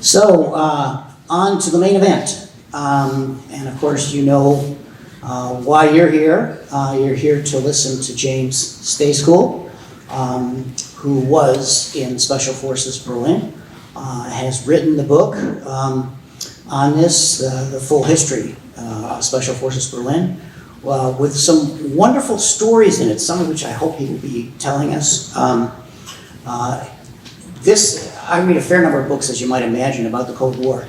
So, on to the main event. And of course, you know why you're here. You're here to listen to James Stayschool, who was in Special Forces Berlin, has written the book on this, the full history of Special Forces Berlin, with some wonderful stories in it, some of which I hope he will be telling us. I read a fair number of books, as you might imagine, about the Cold War.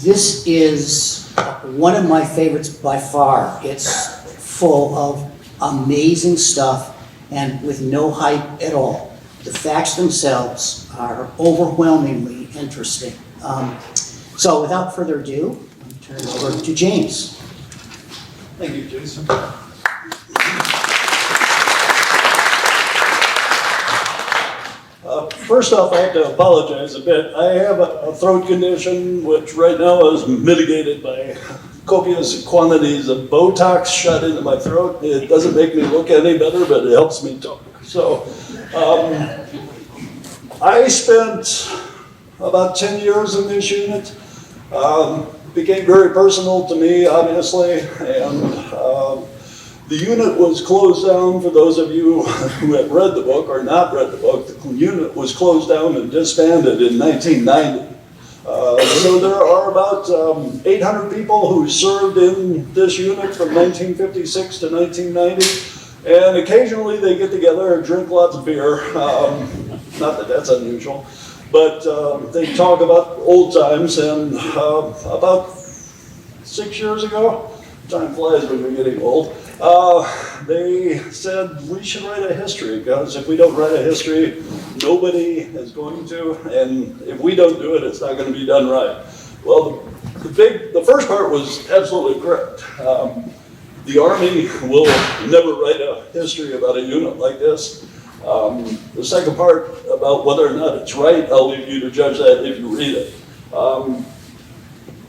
This is one of my favorites by far. It's full of amazing stuff and with no hype at all. The facts themselves are overwhelmingly interesting. So without further ado, I'll turn it over to James. Thank you, Jason. First off, I have to apologize a bit. I have a throat condition which right now is mitigated by copious quantities of Botox shot into my throat. It doesn't make me look any better, but it helps me talk. So, I spent about 10 years in this unit. Became very personal to me, obviously, and the unit was closed down. For those of you who have read the book or not read the book, the unit was closed down and disbanded in 1990. So there are about 800 people who served in this unit from 1956 to 1990, and occasionally they get together and drink lots of beer. Not that that's unusual, but they talk about old times, and about 6 years ago, time flies when you're getting old, they said we should write a history, because if we don't write a history, nobody is going to, and if we don't do it, it's not going to be done right. Well, the first part was absolutely correct. The Army will never write a history about a unit like this. The second part about whether or not it's right, I'll leave you to judge that if you read it.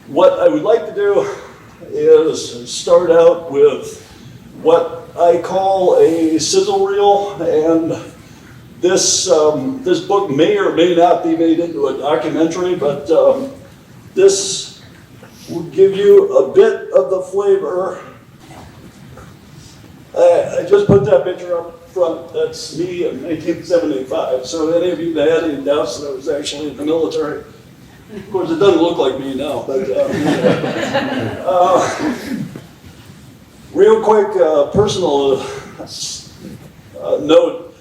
What I would like to do is start out with what I call a sizzle reel, and this book may or may not be made into a documentary, but this will give you a bit of the flavor. I just put that picture up front. That's me in 1975. So any of you that had any doubts that I was actually in the military, of course, it doesn't look like me now, but real quick personal note.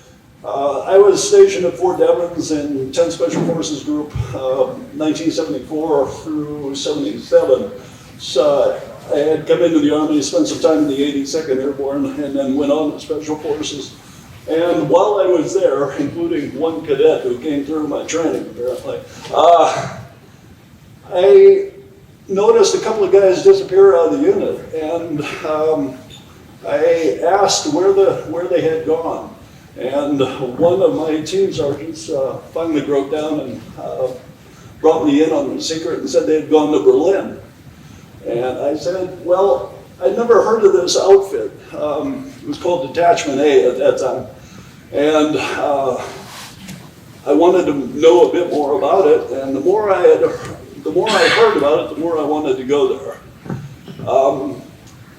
I was stationed at Fort Devens in 10th Special Forces Group, 1974 through 77. So I had come into the Army, spent some time in the 82nd Airborne, and then went on to Special Forces. And while I was there, including one cadet who came through my training, apparently, I noticed a couple of guys disappear out of the unit, and I asked where they had gone. And one of my team sergeants finally broke down and brought me in on the secret and said they had gone to Berlin. And I said, well, I'd never heard of this outfit. It was called Detachment A at that time. And I wanted to know a bit more about it, and the more I heard about it, the more I wanted to go there.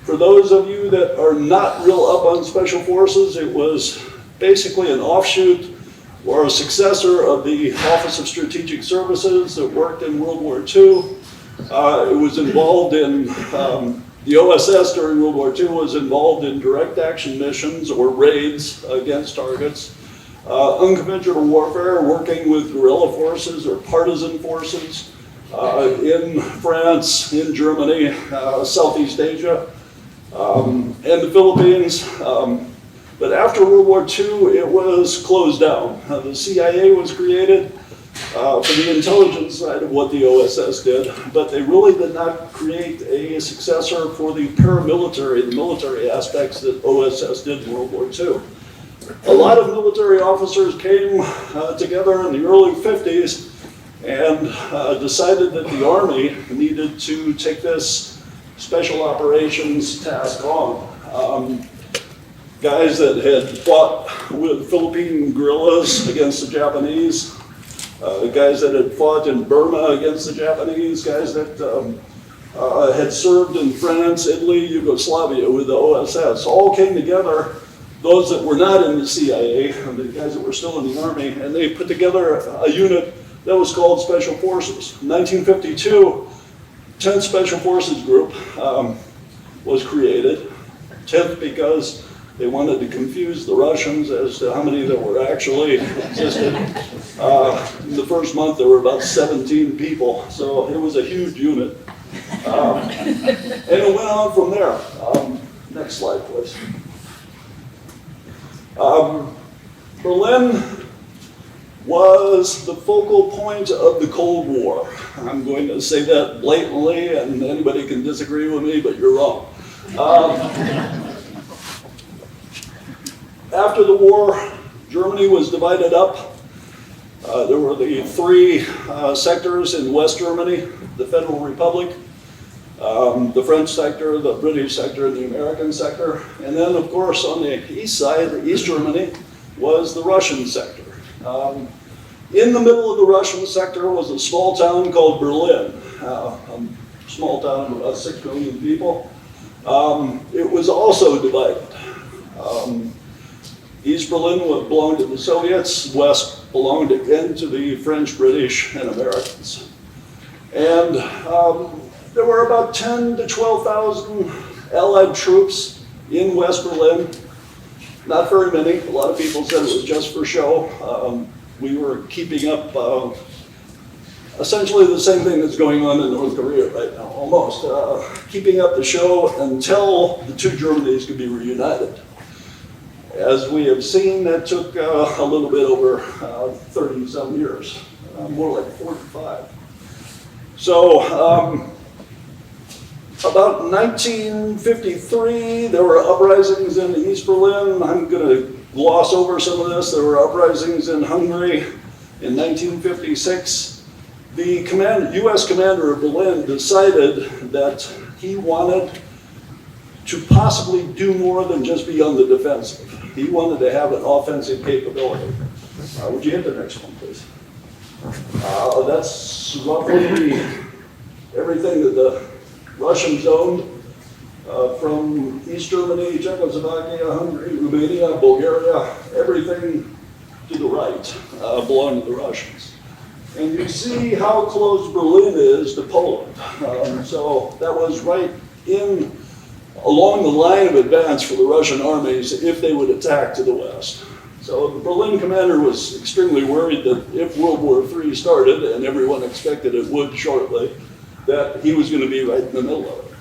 For those of you that are not real up on Special Forces, it was basically an offshoot or a successor of the Office of Strategic Services that worked in World War II. It was involved in, the OSS during World War II was involved in direct action missions or raids against targets. Unconventional warfare, working with guerrilla forces or partisan forces in France, in Germany, Southeast Asia, and the Philippines. But after World War II, it was closed down. The CIA was created for the intelligence side of what the OSS did, but they really did not create a successor for the paramilitary, the military aspects that OSS did in World War II. A lot of military officers came together in the early 50s and decided that the Army needed to take this special operations task on. Guys that had fought with Philippine guerrillas against the Japanese, guys that had fought in Burma against the Japanese, guys that had served in France, Italy, Yugoslavia with the OSS, all came together. Those that were not in the CIA, the guys that were still in the Army, and they put together a unit that was called Special Forces. In 1952, 10th Special Forces Group was created. 10th because they wanted to confuse the Russians as to how many that were actually existed. In the first month, there were about 17 people, so it was a huge unit. And it went on from there. Next slide, please. Berlin was the focal point of the Cold War. I'm going to say that blatantly, and anybody can disagree with me, but you're wrong. After the war, Germany was divided up. There were the three sectors in West Germany, the Federal Republic, the French sector, the British sector, and the American sector. And then, of course, on the east side, East Germany, was the Russian sector. In the middle of the Russian sector was a small town called Berlin, a small town of about 6 million people. It was also divided. East Berlin belonged to the Soviets, West belonged again to the French, British, and Americans. And there were about 10 to 12,000 Allied troops in West Berlin. Not very many. A lot of people said it was just for show. We were keeping up essentially the same thing that's going on in North Korea right now, almost. Keeping up the show until the two Germanys could be reunited. As we have seen, that took a little bit over 30-some years, more like 45. So, about 1953, there were uprisings in East Berlin. I'm going to gloss over some of this. There were uprisings in Hungary in 1956. The U.S. commander of Berlin decided that he wanted to possibly do more than just be on the defensive. He wanted to have an offensive capability. Would you hit the next one, please? That's roughly everything that the Russians owned from East Germany, Czechoslovakia, Hungary, Romania, Bulgaria, everything to the right belonged to the Russians. And you see how close Berlin is to Poland. So that was right along the line of advance for the Russian armies if they would attack to the west. So the Berlin commander was extremely worried that if World War III started, and everyone expected it would shortly, that he was going to be right in the middle of it.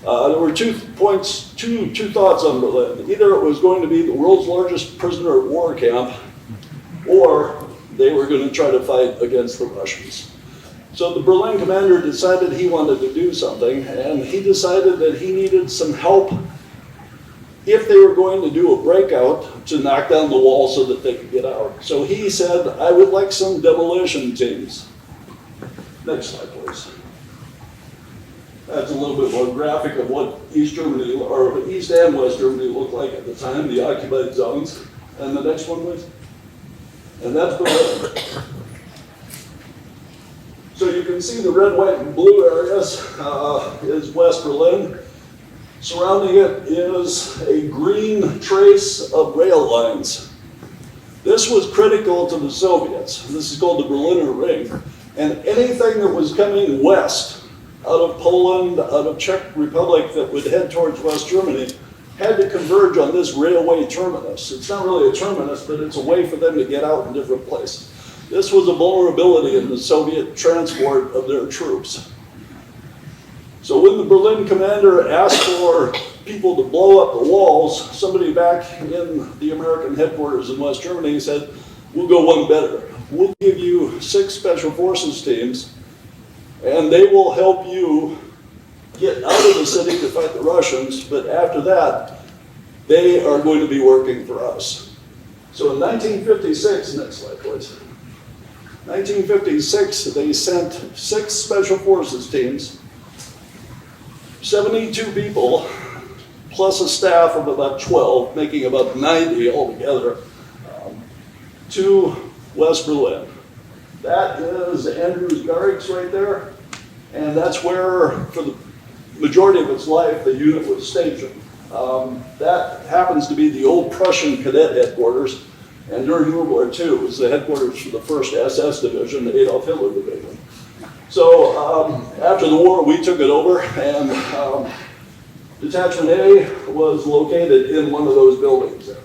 There were 2 thoughts on Berlin. Either it was going to be the world's largest prisoner of war camp, or they were going to try to fight against the Russians. So the Berlin commander decided he wanted to do something, and he decided that he needed some help if they were going to do a breakout to knock down the wall so that they could get out. So he said, I would like some demolition teams. Next slide, please. That's a little bit more graphic of what East Germany, or East and West Germany looked like at the time, the occupied zones. And the next one, please. And that's Berlin. So you can see the red, white, and blue areas is West Berlin. Surrounding it is a green trace of rail lines. This was critical to the Soviets. This is called the Berliner Ring. And anything that was coming west, out of Poland, out of Czech Republic, that would head towards West Germany, had to converge on this railway terminus. It's not really a terminus, but it's a way for them to get out in different places. This was a vulnerability in the Soviet transport of their troops. So when the Berlin commander asked for people to blow up the walls, somebody back in the American headquarters in West Germany said, we'll go one better. We'll give you 6 special forces teams, and they will help you get out of the city to fight the Russians, but after that, they are going to be working for us. So in 1956, next slide please. 1956, they sent 6 special forces teams, 72 people, plus a staff of about 12, making about 90 altogether, to West Berlin. That is Andrew's Garrix right there. And that's where, for the majority of its life, the unit was stationed. That happens to be the old Prussian cadet headquarters. And during World War II, it was the headquarters for the 1st SS Division, the Adolf Hitler Division. So after the war, we took it over, and Detachment A was located in one of those buildings there.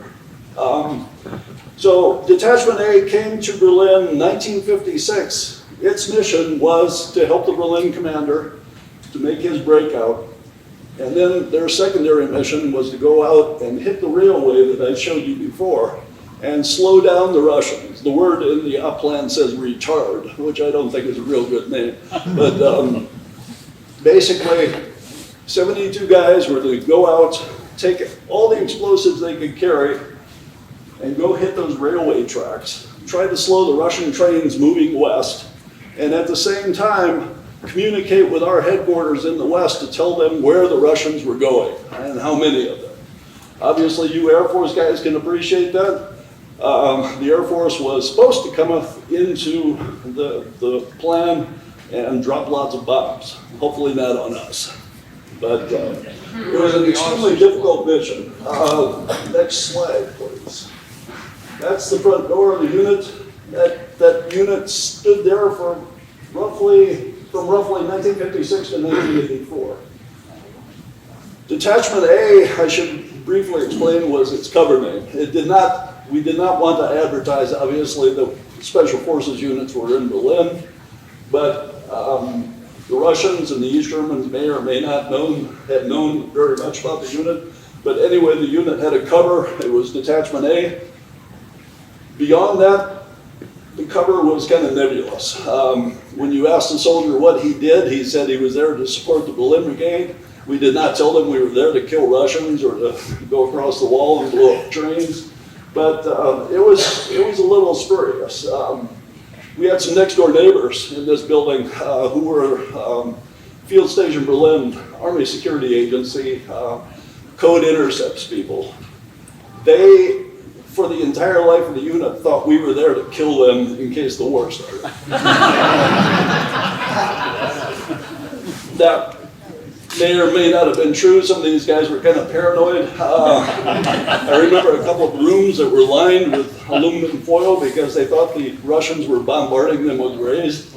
So Detachment A came to Berlin in 1956. Its mission was to help the Berlin commander to make his breakout. And then their secondary mission was to go out and hit the railway that I showed you before and slow down the Russians. The word in the op plan says retard, which I don't think is a real good name. But basically, 72 guys were to go out, take all the explosives they could carry, and go hit those railway tracks, try to slow the Russian trains moving west, and at the same time, communicate with our headquarters in the west to tell them where the Russians were going and how many of them. Obviously, you Air Force guys can appreciate that. The Air Force was supposed to come up into the plan and drop lots of bombs. Hopefully not on us. But it was an extremely difficult mission. Next slide, please. That's the front door of the unit. That unit stood there for from roughly 1956 to 1984. Detachment A, I should briefly explain, was its cover name. We did not want to advertise, obviously, the Special Forces units were in Berlin, but the Russians and the East Germans may or may not have known very much about the unit. But anyway, the unit had a cover. It was Detachment A. Beyond that, the cover was kind of nebulous. When you asked a soldier what he did, he said he was there to support the Berlin Brigade. We did not tell them we were there to kill Russians or to go across the wall and blow up trains. But it was a little spurious. We had some next door neighbors in this building who were Field Station Berlin Army Security Agency code intercepts people. They, for the entire life of the unit, thought we were there to kill them in case the war started. That may or may not have been true. Some of these guys were kind of paranoid. I remember a couple of rooms that were lined with aluminum foil because they thought the Russians were bombarding them with rays.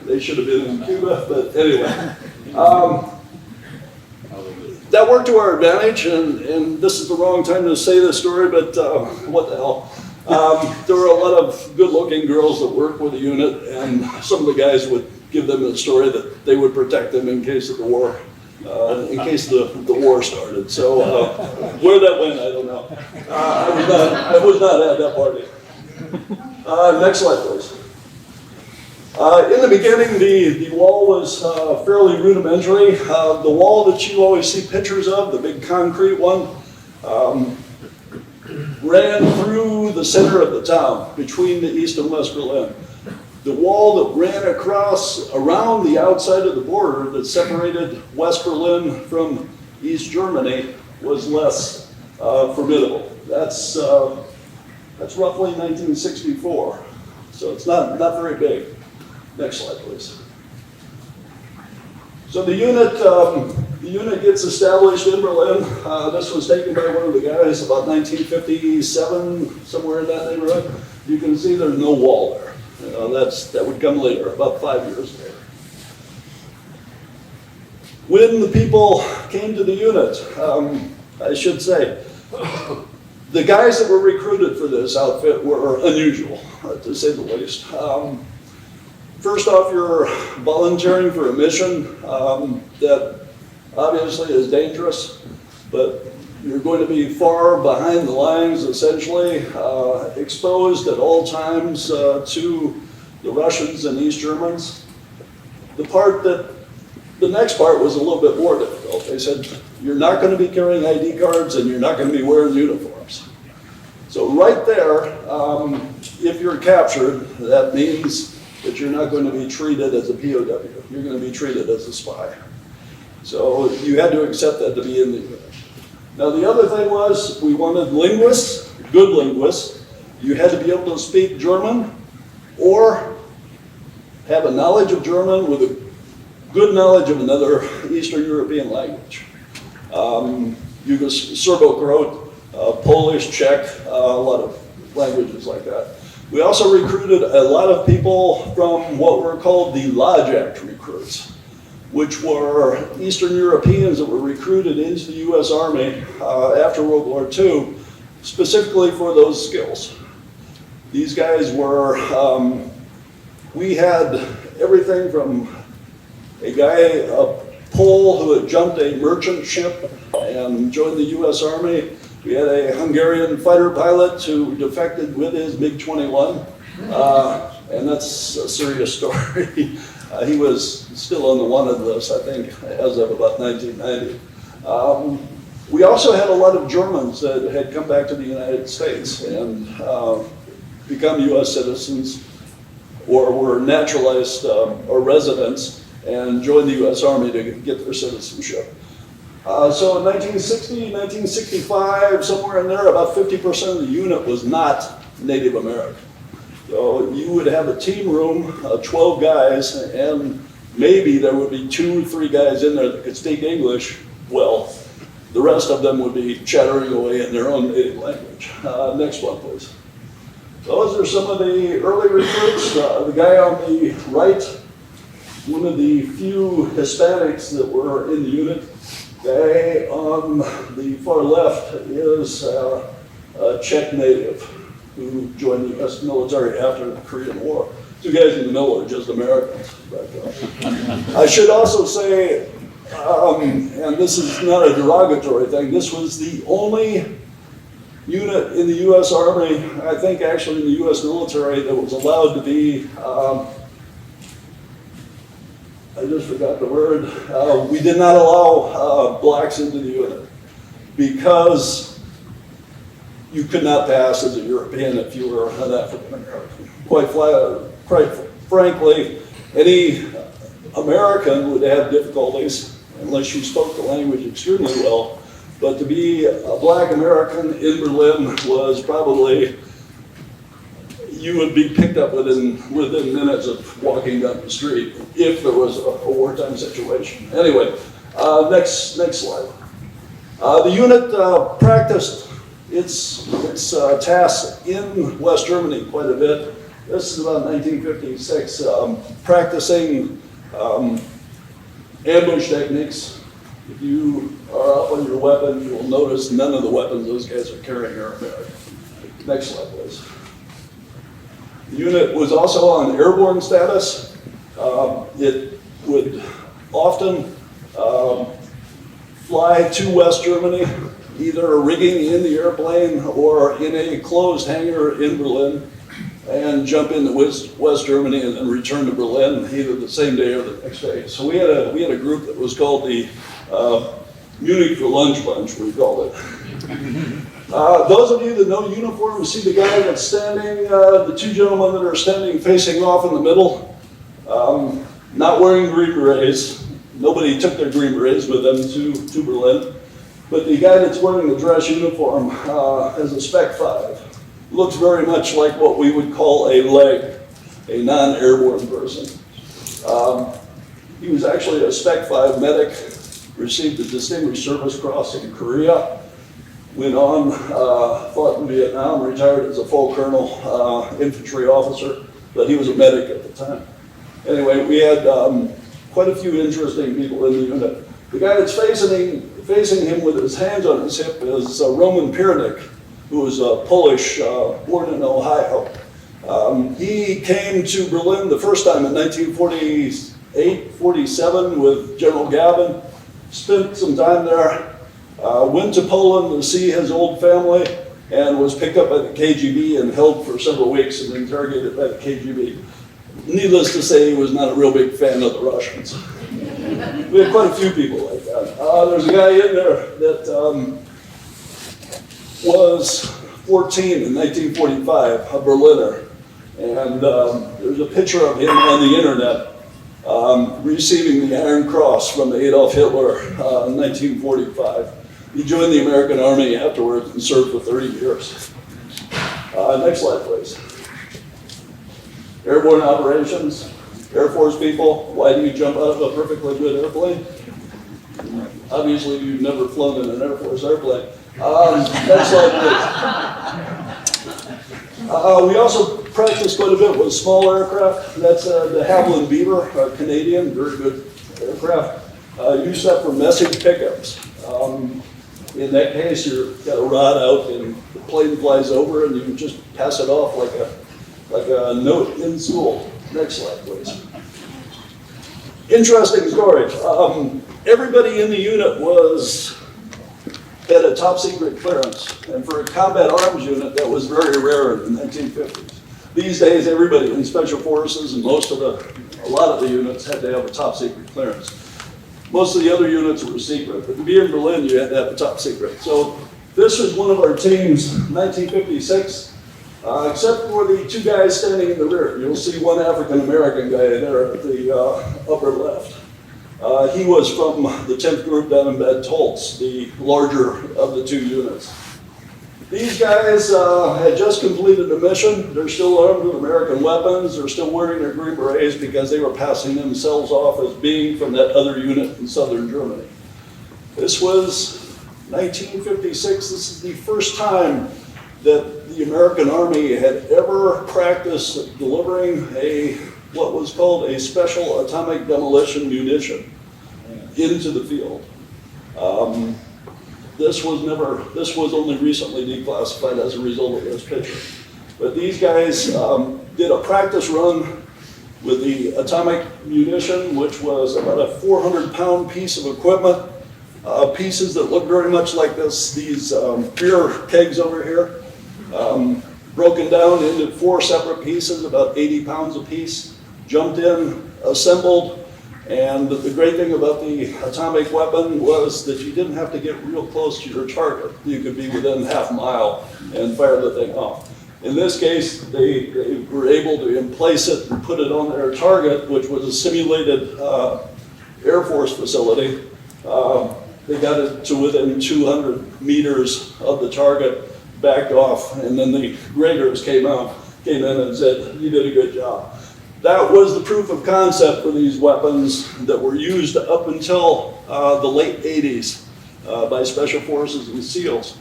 They should have been in Cuba, but anyway. That worked to our advantage, and this is the wrong time to say this story, but what the hell. There were a lot of good-looking girls that worked with the unit, and some of the guys would give them the story that they would protect them in case of the war, in case the war started. So where that went, I don't know. I was not at that party. Next slide, please. In the beginning, the wall was fairly rudimentary. The wall that you always see pictures of, the big concrete one, ran through the center of the town, between the East and West Berlin. The wall that ran across around the outside of the border that separated West Berlin from East Germany was less formidable. That's roughly 1964, so it's not very big. Next slide, please. So the unit gets established in Berlin. This was taken by one of the guys about 1957, somewhere in that neighborhood. You can see there's no wall there. That would come later, about 5 years later. When the people came to the unit, I should say, the guys that were recruited for this outfit were unusual, to say the least. First off, you're volunteering for a mission that obviously is dangerous, but you're going to be far behind the lines, essentially, exposed at all times to the Russians and East Germans. The next part was a little bit more difficult. They said, you're not going to be carrying ID cards and you're not going to be wearing uniforms. So right there, if you're captured, that means that you're not going to be treated as a POW. You're going to be treated as a spy. So you had to accept that to be in the unit. Now the other thing was, we wanted linguists, good linguists. You had to be able to speak German or have a knowledge of German with a good knowledge of another Eastern European language. Serbo-Croat, Polish, Czech, a lot of languages like that. We also recruited a lot of people from what were called the Lodge Act recruits, which were Eastern Europeans that were recruited into the U.S. Army after World War II, specifically for those skills. These guys were, we had everything from a Pole who had jumped a merchant ship and joined the U.S. Army. We had a Hungarian fighter pilot who defected with his MiG-21, and that's a serious story. He was still on the wanted list, I think, as of about 1990. We also had a lot of Germans that had come back to the United States and become U.S. citizens or were naturalized or residents and joined the U.S. Army to get their citizenship. So in 1960, 1965, somewhere in there, about 50% of the unit was not Native American. So you would have a team room, 12 guys, and maybe there would be 2 or 3 guys in there that could speak English well. The rest of them would be chattering away in their own native language. Next one, please. Those are some of the early recruits. The guy on the right, one of the few Hispanics that were in the unit. Guy on the far left is a Czech native who joined the U.S. military after the Korean War. 2 guys in the middle are just Americans. But, I should also say, and this is not a derogatory thing, this was the only unit in the U.S. Army, I think actually in the U.S. military, that was allowed to be, I just forgot the word, we did not allow blacks into the unit because you could not pass as a European if you were an African American. Quite frankly, any American would have difficulties unless you spoke the language extremely well. But to be a black American in Berlin was probably, you would be picked up within minutes of walking down the street if there was a wartime situation. Anyway, next slide. The unit practiced its tasks in West Germany quite a bit. This is about 1956, practicing ambush techniques. If you are up on your weapon, you will notice none of the weapons those guys are carrying are American. Next slide, please. The unit was also on airborne status. It would often fly to West Germany, either rigging in the airplane or in a closed hangar in Berlin, and jump into West Germany and then return to Berlin either the same day or the next day. So we had a group that was called the Munich for Lunch Bunch, we called it. Those of you that know uniform, see the guy that's standing, the 2 gentlemen that are standing facing off in the middle, not wearing green berets. Nobody took their green berets with them to Berlin. But the guy that's wearing the dress uniform has a Spec 5. Looks very much like what we would call a leg, a non-airborne person. He was actually a Spec 5 medic, received a Distinguished Service Cross in Korea, went on, fought in Vietnam, retired as a full colonel, infantry officer, but he was a medic at the time. Anyway, we had quite a few interesting people in the unit. The guy that's facing him with his hands on his hip is Roman Piernik, who was Polish, born in Ohio. He came to Berlin the first time in 1948, 47 with General Gavin, spent some time there, went to Poland to see his old family, and was picked up by the KGB and held for several weeks and interrogated by the KGB. Needless to say, he was not a real big fan of the Russians. We had quite a few people like that. There's a guy in there that was 14 in 1945, a Berliner. And there's a picture of him on the internet receiving the Iron Cross from Adolf Hitler in 1945. He joined the American Army afterwards and served for 30 years. Next slide, please. Airborne operations, Air Force people, why do you jump out of a perfectly good airplane? Obviously, you've never flown in an Air Force airplane. Next slide, please. We also practice quite a bit with small aircraft. That's the Havilland Beaver, a Canadian, very good aircraft. Use that for message pickups. In that case, you've got a rod out and the plane flies over and you can just pass it off like a note in school. Next slide, please. Interesting story. Everybody in the unit had a top secret clearance. And for a combat arms unit, that was very rare in the 1950s. These days, everybody in special forces and a lot of the units had to have a top secret clearance. Most of the other units were secret, but to be in Berlin, you had to have a top secret. So this was one of our teams, 1956, except for the two guys standing in the rear. You'll see one African-American guy there at the upper left. He was from the 10th group down in Bad Tolz, the larger of the two units. These guys had just completed a mission. They're still armed with American weapons. They're still wearing their green berets because they were passing themselves off as being from that other unit in southern Germany. This was 1956. This is the first time that the American Army had ever practiced delivering what was called a special atomic demolition munition into the field. This was only recently declassified as a result of this picture. But these guys did a practice run with the atomic munition, which was about a 400-pound piece of equipment, pieces that look very much like these beer kegs over here, broken down into 4 separate pieces, about 80 pounds a piece, jumped in, assembled. And the great thing about the atomic weapon was that you didn't have to get real close to your target. You could be within half a mile and fire the thing off. In this case, they were able to emplace it and put it on their target, which was a simulated Air Force facility. They got it to within 200 meters of the target, backed off, and then the graders came in and said, "You did a good job." That was the proof of concept for these weapons that were used up until the late 80s by Special Forces and SEALs.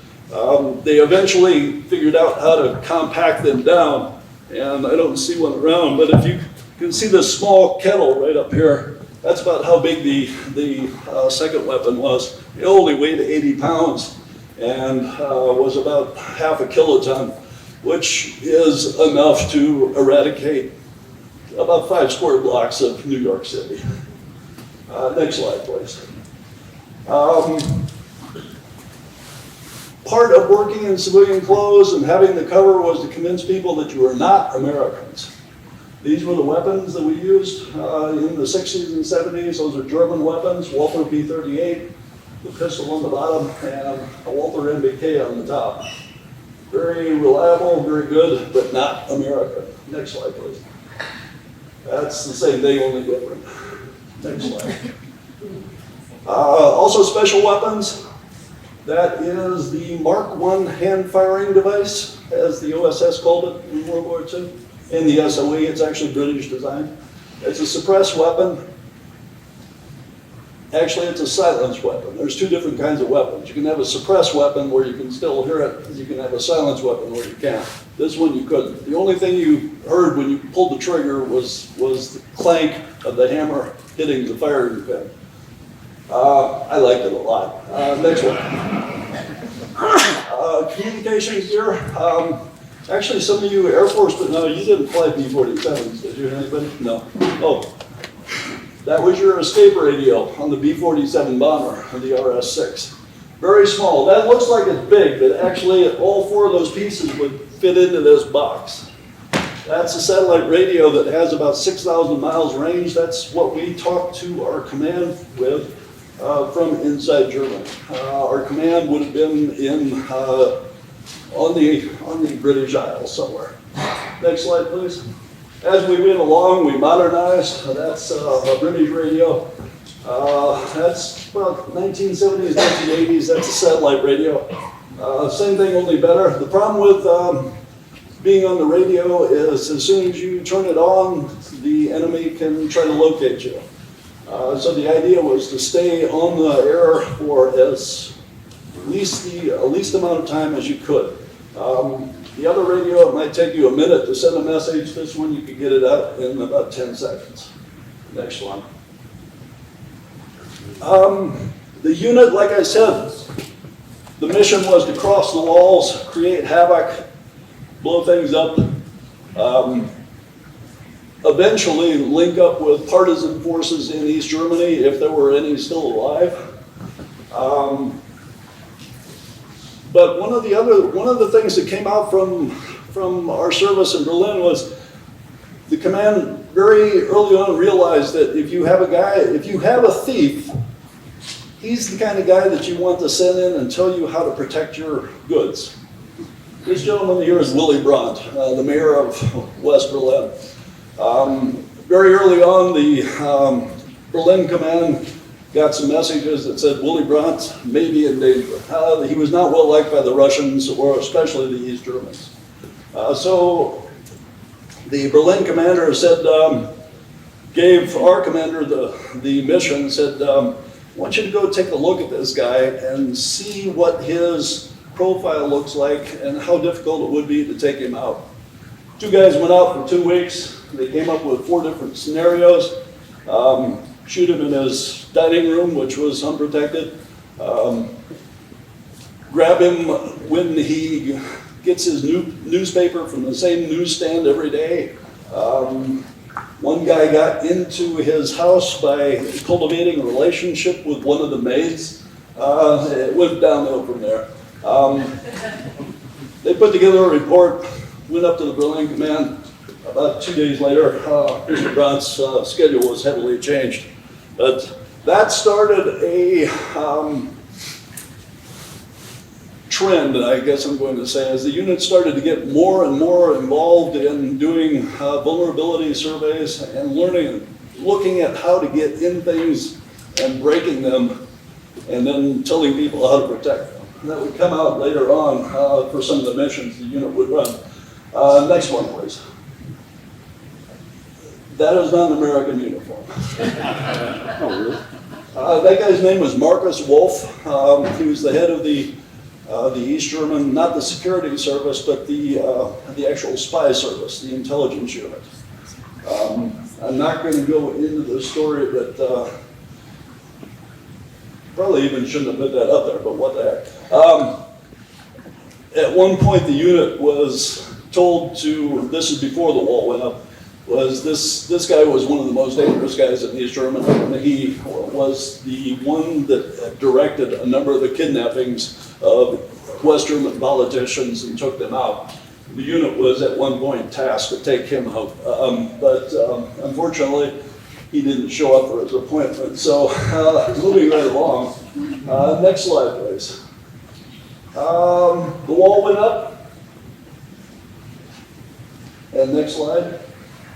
They eventually figured out how to compact them down, and I don't see one around, but if you can see this small kettle right up here, that's about how big the second weapon was. It only weighed 80 pounds and was about half a kiloton, which is enough to eradicate about 5 square blocks of New York City. Next slide, please. Part of working in civilian clothes and having the cover was to convince people that you were not Americans. These were the weapons that we used in the 60s and 70s. Those are German weapons, Walther P38, the pistol on the bottom, and a Walther MBK on the top. Very reliable, very good, but not American. Next slide, please. That's the same thing, only different. Next slide. Also special weapons. That is the Mark I hand firing device, as the OSS called it in World War II. In the SOE, it's actually British design. It's a suppressed weapon. Actually, it's a silenced weapon. There's 2 different kinds of weapons. You can have a suppressed weapon where you can still hear it, and you can have a silenced weapon where you can't. This one you couldn't. The only thing you heard when you pulled the trigger was the clank of the hammer hitting the firing pin. I liked it a lot. Next one. Communications gear. Actually, some of you Air Force, but no, you didn't fly B-47s, did you? Anybody? No. Oh. That was your escape radio on the B-47 bomber, or the RS-6. Very small. That looks like it's big, but actually all 4 of those pieces would fit into this box. That's a satellite radio that has about 6,000 miles range. That's what we talk to our command with from inside Germany. Our command would have been on the British Isles somewhere. Next slide, please. As we went along, we modernized. That's a British radio. That's about 1970s, 1980s. That's a satellite radio. Same thing, only better. The problem with being on the radio is as soon as you turn it on, the enemy can try to locate you. So the idea was to stay on the air for at least amount of time as you could. The other radio, it might take you a minute to send a message. This one, you could get it out in about 10 seconds. Next one. The unit, like I said, the mission was to cross the walls, create havoc, blow things up, eventually link up with partisan forces in East Germany, if there were any still alive. But one of the things that came out from our service in Berlin was the command very early on realized that if you have a thief, he's the kind of guy that you want to send in and tell you how to protect your goods. This gentleman here is Willy Brandt, the mayor of West Berlin. Very early on, the Berlin command got some messages that said Willy Brandt may be in danger. He was not well liked by the Russians, or especially the East Germans. So the Berlin commander said, gave our commander the mission, said, I want you to go take a look at this guy and see what his profile looks like and how difficult it would be to take him out. Two guys went out for 2 weeks. They came up with 4 different scenarios. Shoot him in his dining room, which was unprotected. Grab him when he gets his newspaper from the same newsstand every day. One guy got into his house by cultivating a relationship with one of the maids. It went downhill from there. They put together a report, went up to the Berlin command. About 2 days later, Mr. Brandt's schedule was heavily changed. But that started a trend, I guess I'm going to say, as the unit started to get more and more involved in doing vulnerability surveys and looking at how to get in things and breaking them, and then telling people how to protect them. And that would come out later on for some of the missions the unit would run. Next one, please. That is not an American uniform. Oh, really? That guy's name was Marcus Wolf. He was the head of the East German, not the security service, but the actual spy service, the intelligence unit. I'm not going to go into the story, but probably even shouldn't have put that up there, but what the heck. At one point, the unit was told to, this is before the wall went up, was this guy was one of the most dangerous guys in East Germany. He was the one that directed a number of the kidnappings of West German politicians and took them out. The unit was at one point tasked to take him out, but unfortunately he didn't show up for his appointment. So moving right along, next slide please. The wall went up, and next slide.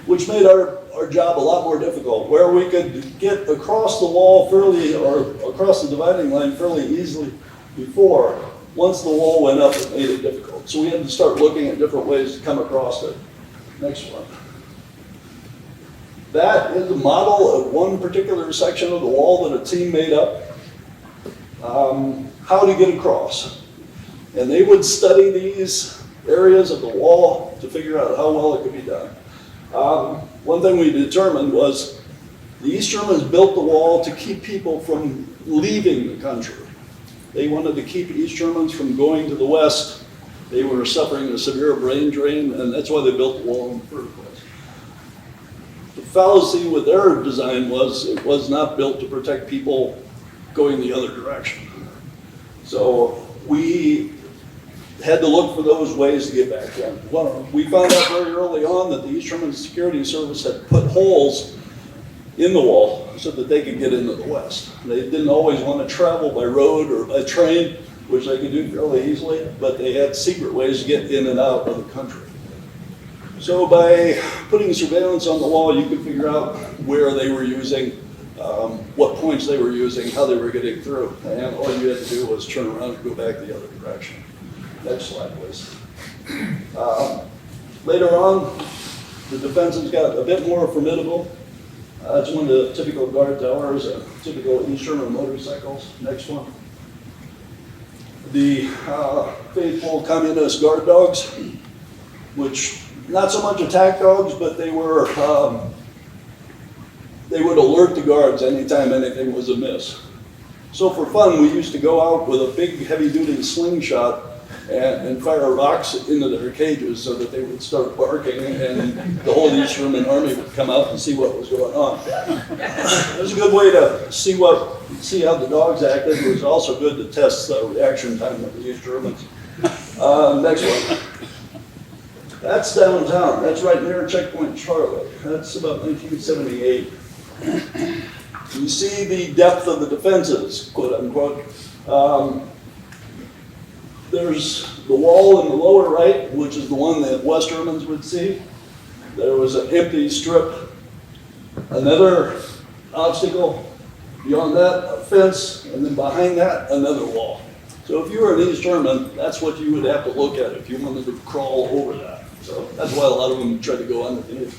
Which made our job a lot more difficult, where we could get across the wall fairly, or across the dividing line fairly easily before. Once the wall went up, it made it difficult. So we had to start looking at different ways to come across it. Next one. That is a model of one particular section of the wall that a team made up, how to get across. And they would study these areas of the wall to figure out how well it could be done. One thing we determined was the East Germans built the wall to keep people from leaving the country. They wanted to keep East Germans from going to the West. They were suffering a severe brain drain, and that's why they built the wall in the first place. The fallacy with their design was it was not built to protect people going the other direction. So we had to look for those ways to get back in. Well, we found out very early on that the East German Security Service had put holes in the wall so that they could get into the West. They didn't always want to travel by road or by train, which they could do fairly easily, but they had secret ways to get in and out of the country. So by putting surveillance on the wall, you could figure out where they were using, what points they were using, how they were getting through, and all you had to do was turn around and go back the other direction. Next slide, please. Later on, the defenses got a bit more formidable. It's one of the typical guard towers, typical East Sherman motorcycles. Next one. The faithful communist guard dogs, which not so much attack dogs, but they were they would alert the guards anytime anything was amiss. So for fun, we used to go out with a big heavy-duty slingshot and fire rocks into their cages so that they would start barking, and the whole East Sherman army would come out and see what was going on. It was a good way to see how the dogs acted. It was also good to test the reaction time of the East Germans. Next one. That's downtown. That's right near Checkpoint Charlie. That's about 1978. You see the depth of the defenses, quote unquote. There's the wall in the lower right, which is the one that West Germans would see. There was an empty strip, another obstacle, beyond that, a fence, and then behind that, another wall. So if you were an East German, that's what you would have to look at if you wanted to crawl over that. So that's why a lot of them tried to go underneath.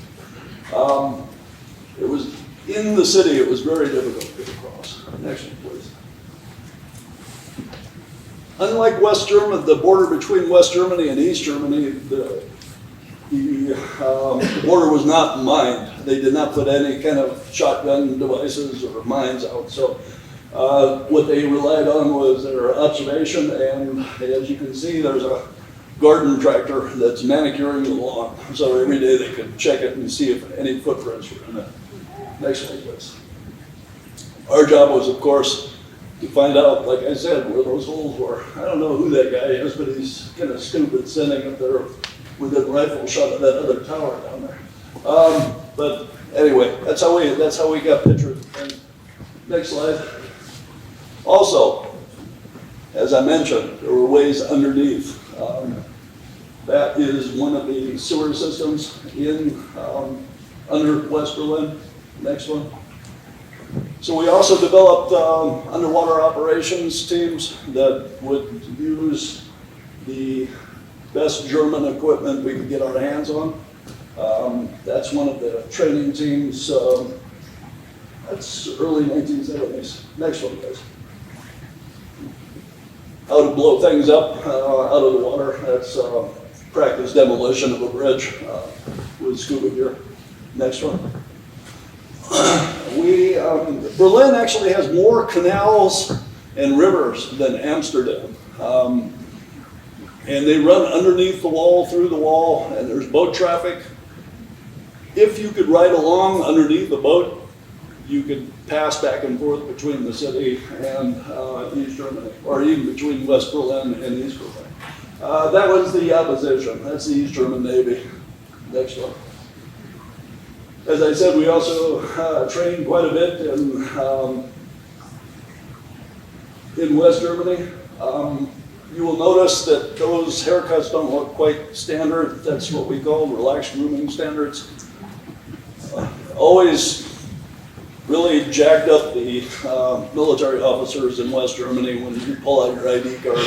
It was in the city, it was very difficult to get across. Next one, please. Unlike West Germany, the border between West Germany and East Germany, the border was not mined. They did not put any kind of shotgun devices or mines out. So what they relied on was their observation, and as you can see, there's a garden tractor that's manicuring the lawn. So every day they could check it and see if any footprints were in it. Next one, please. Our job was, of course, to find out, like I said, where those holes were. I don't know who that guy is, but he's kind of stupid standing up there with a rifle shot at that other tower down there. But anyway, that's how we got pictures. And next slide. Also, as I mentioned, there were ways underneath. That is one of the sewer systems in under West Berlin. Next one. So we also developed underwater operations teams that would use the best German equipment we could get our hands on. That's one of the training teams. That's early 1970s. Next one, guys. How to blow things up out of the water. That's practice demolition of a bridge with scuba gear. Next one. Berlin actually has more canals and rivers than Amsterdam. And they run underneath the wall, through the wall, and there's boat traffic. If you could ride along underneath the boat, you could pass back and forth between the city and East Germany, or even between West Berlin and East Berlin. That was the opposition. That's the East German Navy. Next one. As I said, we also trained quite a bit in West Germany. You will notice that those haircuts don't look quite standard. That's what we call relaxed grooming standards. Always really jacked up the military officers in West Germany when you pull out your ID card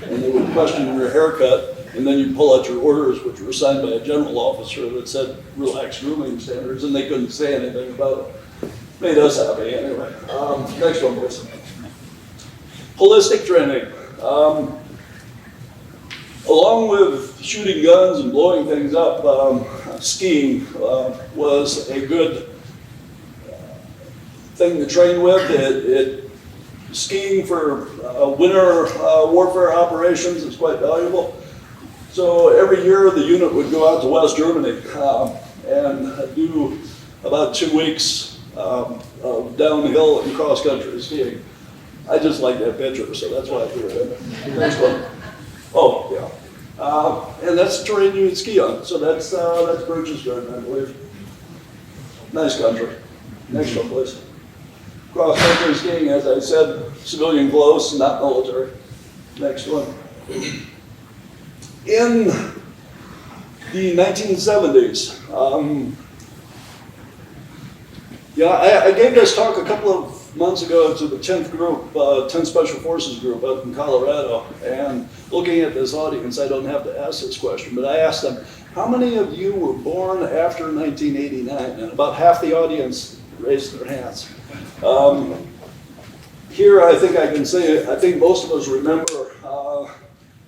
and they would question your haircut. And then you pull out your orders, which were signed by a general officer that said relaxed grooming standards, and they couldn't say anything about it. Made us happy anyway. Next one, please. Holistic training. Along with shooting guns and blowing things up, skiing was a good thing to train with. Skiing for winter warfare operations is quite valuable. So every year the unit would go out to West Germany and do about 2 weeks of downhill and cross-country skiing. I just like that picture, so that's why I threw it in. Next one. Oh, yeah. And that's the terrain you would ski on. So that's Berchtesgaden, I believe. Nice country. Next one, please. Cross-country skiing, as I said, civilian clothes, not military. Next one. In the 1970s, I gave this talk a couple of months ago to the 10th group, 10th Special Forces group up in Colorado, and looking at this audience, I don't have to ask this question, but I asked them, How many of you were born after 1989? And about half the audience raised their hands. Here, I think I can say, I think most of us remember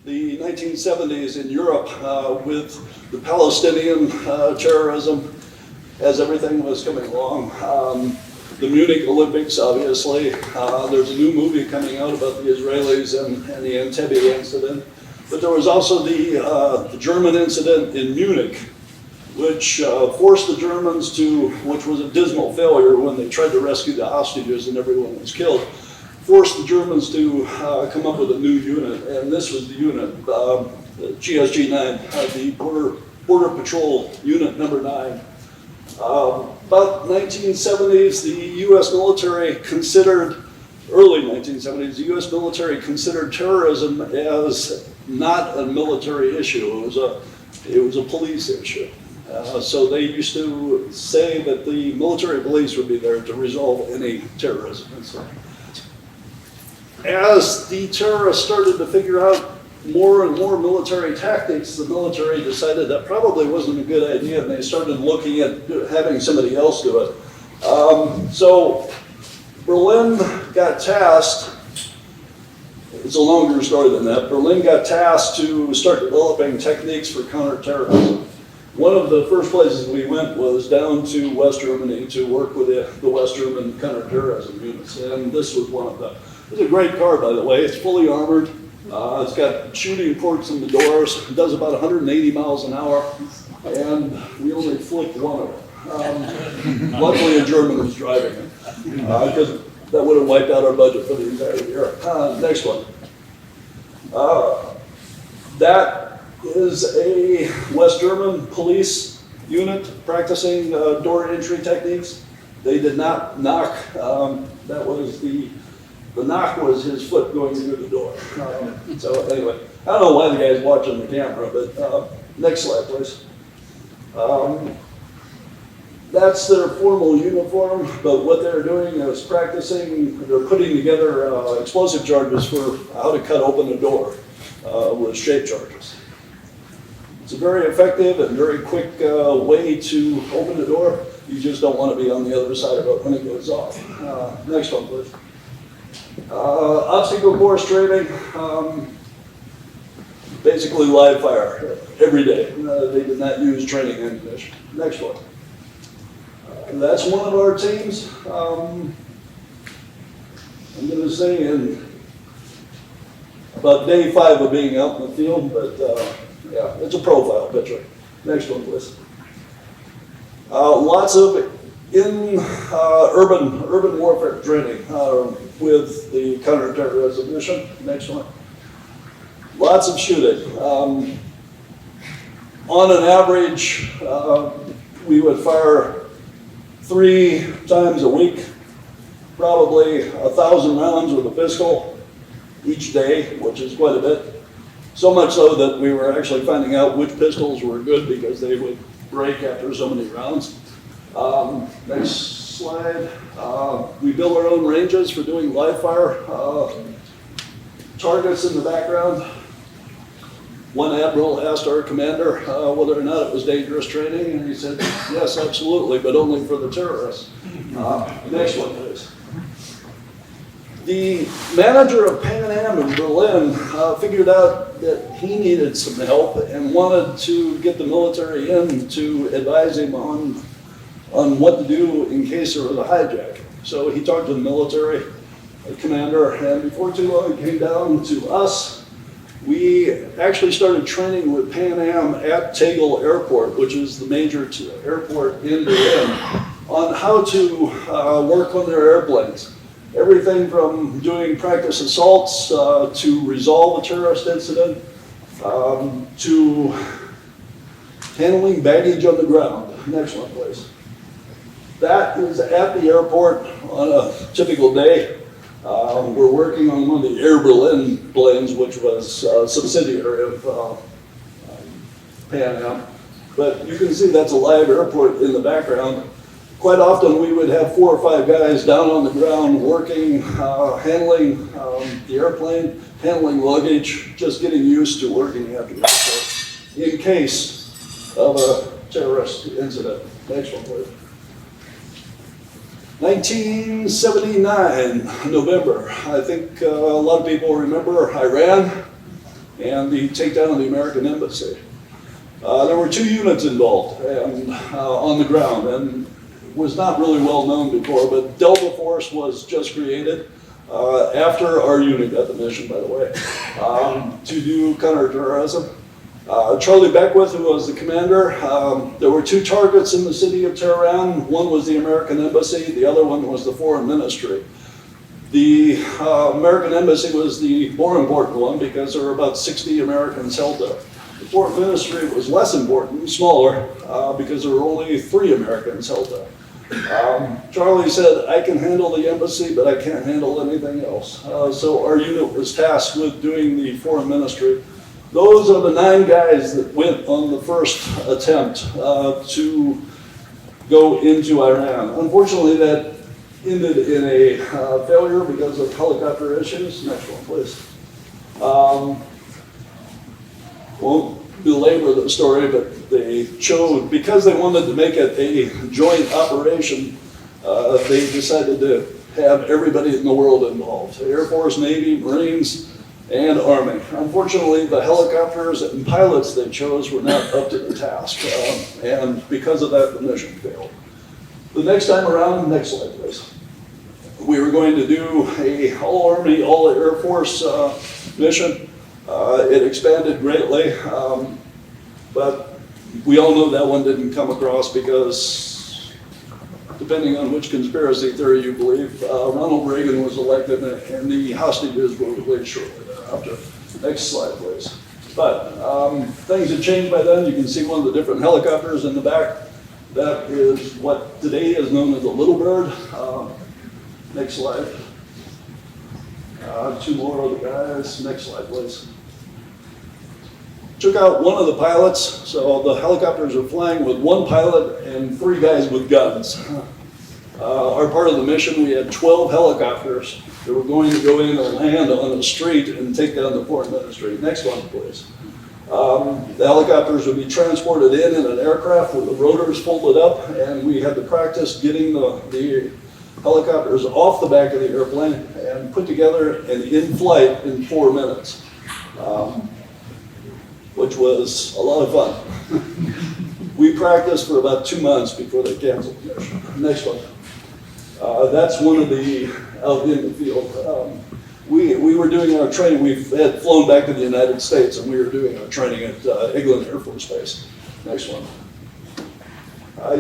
the 1970s in Europe with the Palestinian terrorism as everything was coming along. The Munich Olympics, obviously. There's a new movie coming out about the Israelis and the Entebbe incident. But there was also the German incident in Munich, which forced the Germans to, which was a dismal failure when they tried to rescue the hostages and everyone was killed, forced the Germans to come up with a new unit. And this was the unit, the GSG-9, the Border Patrol Unit number 9. About 1970s, the U.S. military considered, early 1970s, the U.S. military considered terrorism as not a military issue. It was a police issue. So they used to say that the military police would be there to resolve any terrorism incident. As the terrorists started to figure out more and more military tactics, the military decided that probably wasn't a good idea, and they started looking at having somebody else do it. So Berlin got tasked, it's a longer story than that, Berlin got tasked to start developing techniques for counterterrorism. One of the first places we went was down to West Germany to work with the West German counterterrorism units, and this was one of them. It's a great car, by the way. It's fully armored. It's got shooting ports in the doors. It does about 180 miles an hour, and we only flicked one of them. Luckily, a German was driving it, because that would have wiped out our budget for the entire year. Next one. That is a West German police unit practicing door entry techniques. They did not knock. That was the knock was his foot going through the door. So anyway, I don't know why the guy's watching the camera, but next slide, please. That's their formal uniform, but what they're doing is practicing, they're putting together explosive charges for how to cut open a door with shape charges. It's a very effective and very quick way to open the door. You just don't want to be on the other side of it when it goes off. Next one, please. Obstacle course training, basically live fire every day. They did not use training ammunition. Next one. That's one of our teams. I'm going to say in about day 5 of being out in the field, but yeah, it's a profile picture. Next one, please. Lots of urban warfare training with the counterterrorism mission. Next one. Lots of shooting. On an average, we would fire 3 times a week, probably 1,000 rounds with a pistol each day, which is quite a bit. So much so that we were actually finding out which pistols were good because they would break after so many rounds. Next slide. We build our own ranges for doing live fire. Targets in the background. One admiral asked our commander whether or not it was dangerous training, and he said, yes, absolutely, but only for the terrorists. Next one, please. The manager of Pan Am in Berlin figured out that he needed some help and wanted to get the military in to advise him on what to do in case there was a hijacking. So he talked to the military commander, and before too long he came down to us. We actually started training with Pan Am at Tegel Airport, which is the major airport in Berlin, on how to work on their airplanes. Everything from doing practice assaults to resolve a terrorist incident to handling baggage on the ground. Next one, please. That is at the airport on a typical day. We're working on one of the Air Berlin planes, which was a subsidiary of Pan Am. But you can see that's a live airport in the background. Quite often we would have 4 or 5 guys down on the ground working, handling the airplane, handling luggage, just getting used to working at the airport in case of a terrorist incident. Next one, please. 1979, November. I think a lot of people remember Iran and the takedown of the American embassy. There were 2 units involved and on the ground, and was not really well known before, but Delta Force was just created after our unit got the mission, by the way, to do counterterrorism. Charlie Beckwith, who was the commander, there were 2 targets in the city of Tehran. One was the American embassy, the other one was the foreign ministry. The American embassy was the more important one because there were about 60 Americans held there. The foreign ministry was less important, smaller, because there were only 3 Americans held there. Charlie said, I can handle the embassy, but I can't handle anything else. So our unit was tasked with doing the foreign ministry. Those are the 9 guys that went on the first attempt to go into Iran. Unfortunately, that ended in a failure because of helicopter issues. Next one, please. Won't belabor the story, but they chose, because they wanted to make it a joint operation, they decided to have everybody in the world involved. Air Force, Navy, Marines, and Army. Unfortunately, the helicopters and pilots they chose were not up to the task, and because of that, the mission failed. The next time around, next slide, please. We were going to do a all-Army, all-Air Force mission. It expanded greatly, but we all know that one didn't come across because, depending on which conspiracy theory you believe, Ronald Reagan was elected and the hostages were released shortly thereafter. Next slide, please. But things had changed by then. You can see one of the different helicopters in the back. That is what today is known as a Little Bird. Next slide. 2 more of the guys. Next slide, please. Took out one of the pilots, so the helicopters are flying with 1 pilot and 3 guys with guns. Our part of the mission, we had 12 helicopters that were going to go in and land on the street and take down the foreign ministry. Next one, please. The helicopters would be transported in an aircraft with the rotors folded up, and we had to practice getting the helicopters off the back of the airplane and put together and in flight in 4 minutes. Which was a lot of fun. We practiced for about 2 months before they canceled the mission. Next one. That's one of the, out in the field. We were doing our training. We had flown back to the United States and we were doing our training at Eglin Air Force Base. Next one.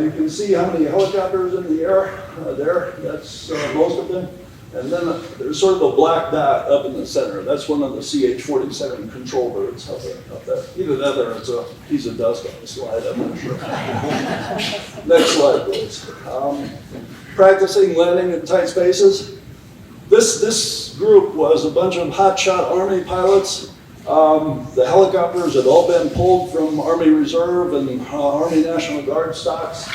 You can see how many helicopters in the air there. That's most of them. And then there's sort of a black dot up in the center. That's one of the CH-47 control birds up there. Either that or it's a piece of dust on the slide, I'm not sure. Next slide, please. Practicing landing in tight spaces. This group was a bunch of hotshot Army pilots. The helicopters had all been pulled from Army Reserve and Army National Guard stocks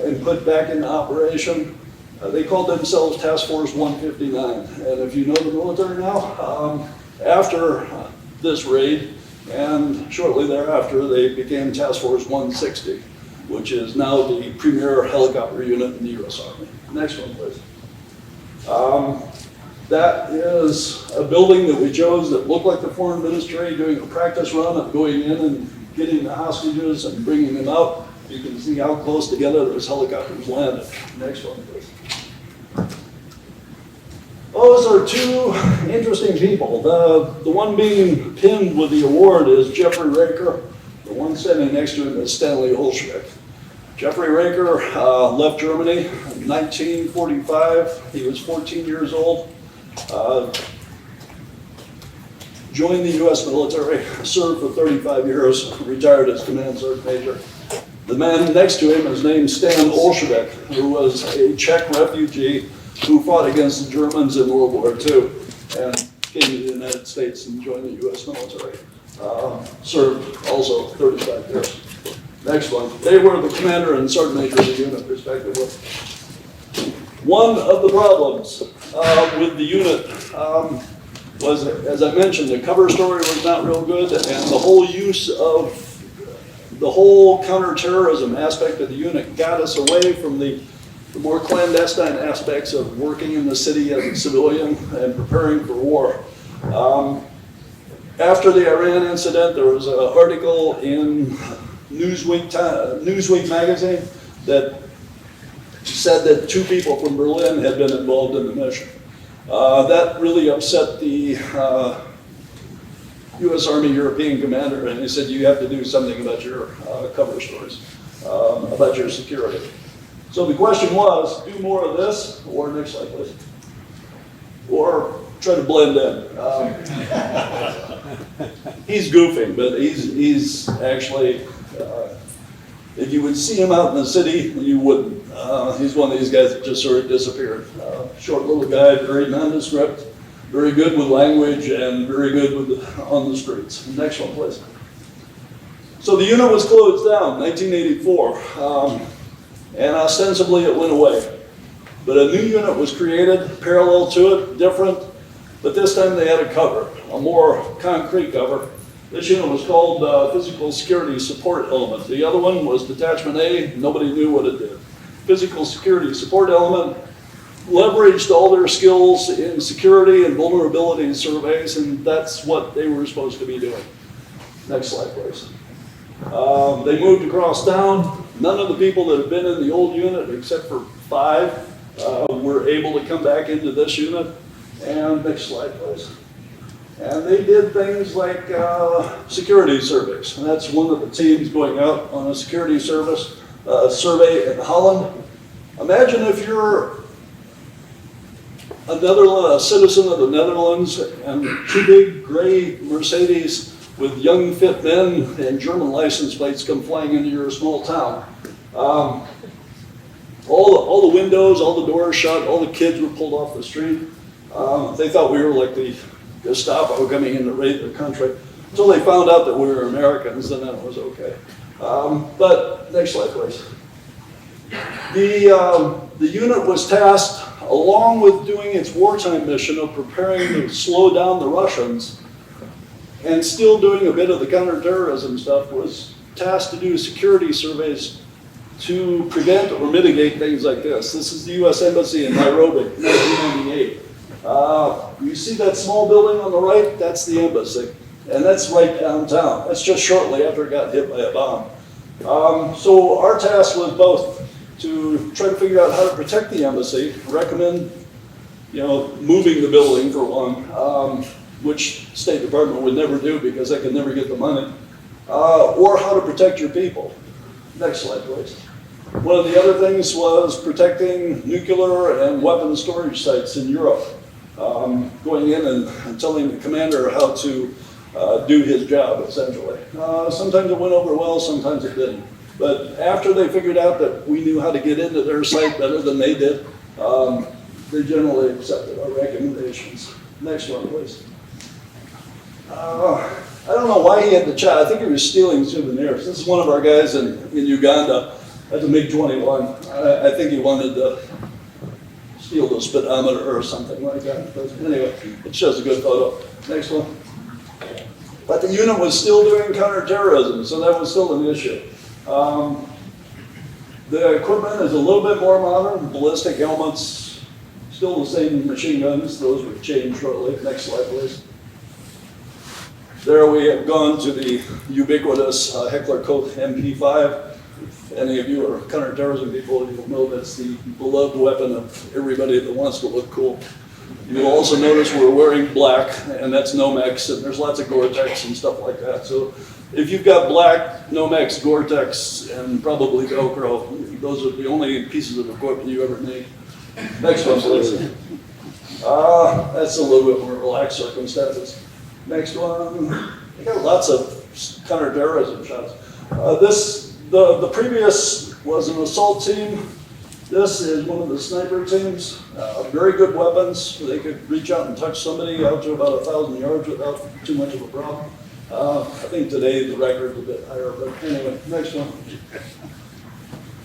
and put back into operation. They called themselves Task Force 159, and if you know the military now, after this raid and shortly thereafter, they became Task Force 160, which is now the premier helicopter unit in the U.S. Army. Next one, please. That is a building that we chose that looked like the foreign ministry, doing a practice run of going in and getting the hostages and bringing them out. You can see how close together those helicopters landed. Next one, please. Those are 2 interesting people. The one being pinned with the award is Jeffrey Raker. The one standing next to him is Stanley Olschwik. Jeffrey Raker left Germany in 1945. He was 14 years old. Joined the U.S. military, served for 35 years, retired as Command Sergeant Major. The man next to him is named Stan Olschwik, who was a Czech refugee who fought against the Germans in World War II and came to the United States and joined the U.S. military. Served also 35 years. Next one. They were the commander and sergeant major of the unit, respectively. One of the problems with the unit was, as I mentioned, the cover story was not real good, and the whole use of the whole counterterrorism aspect of the unit got us away from the more clandestine aspects of working in the city as a civilian and preparing for war. After the Iran incident, there was an article in Newsweek magazine that said that 2 people from Berlin had been involved in the mission. That really upset the U.S. Army European commander, and he said, you have to do something about your cover stories, about your security. So the question was, do more of this, or next slide please, or try to blend in. He's goofing, but he's actually, if you would see him out in the city, you wouldn't. He's one of these guys that just sort of disappeared. Short little guy, very nondescript, very good with language, and very good on the streets. Next one, please. So the unit was closed down, 1984, and ostensibly it went away. But a new unit was created, parallel to it, different, but this time they had a cover, a more concrete cover. This unit was called Physical Security Support Element. The other one was Detachment A. Nobody knew what it did. Physical Security Support Element leveraged all their skills in security and vulnerability surveys, and that's what they were supposed to be doing. Next slide, please. They moved across town. None of the people that had been in the old unit, except for 5, were able to come back into this unit. And next slide, please. And they did things like security surveys. And that's one of the teams going out on a security survey in Holland. Imagine if you're a citizen of the Netherlands and 2 big gray Mercedes with young fit men and German license plates come flying into your small town. All the windows, all the doors shut, all the kids were pulled off the street. They thought we were like the Gestapo coming in to raid their country. Until they found out that we were Americans, and then it was okay. But next slide, please. The unit was tasked, along with doing its wartime mission of preparing to slow down the Russians, and still doing a bit of the counterterrorism stuff, was tasked to do security surveys to prevent or mitigate things like this. This is the U.S. Embassy in Nairobi, 1998. You see that small building on the right? That's the embassy. And that's right downtown. That's just shortly after it got hit by a bomb. So our task was both to try to figure out how to protect the embassy, recommend, moving the building for one, which State Department would never do because they could never get the money, or how to protect your people. Next slide, please. One of the other things was protecting nuclear and weapons storage sites in Europe, going in and telling the commander how to do his job, essentially. Sometimes it went over well, sometimes it didn't. But after they figured out that we knew how to get into their site better than they did, they generally accepted our recommendations. Next one, please. I don't know why he had the child. I think he was stealing souvenirs. This is one of our guys in Uganda. That's a MiG-21. I think he wanted to steal the speedometer or something like that. But anyway, it shows a good photo. Next one. But the unit was still doing counterterrorism, so that was still an issue. The equipment is a little bit more modern. Ballistic helmets, still the same machine guns. Those would change shortly. Next slide, please. There we have gone to the ubiquitous Heckler Koch MP5. If any of you are counterterrorism people, you'll know that's the beloved weapon of everybody that wants to look cool. You'll also notice we're wearing black, and that's Nomex, and there's lots of Gore-Tex and stuff like that. So if you've got black, Nomex, Gore-Tex, and probably Velcro, those are the only pieces of equipment you ever need. Next one, please. That's a little bit more relaxed circumstances. Next one. I got lots of counterterrorism shots. The previous was an assault team. This is one of the sniper teams. Very good weapons. They could reach out and touch somebody out to about 1,000 yards without too much of a problem. I think today the record's a bit higher, but anyway, next one.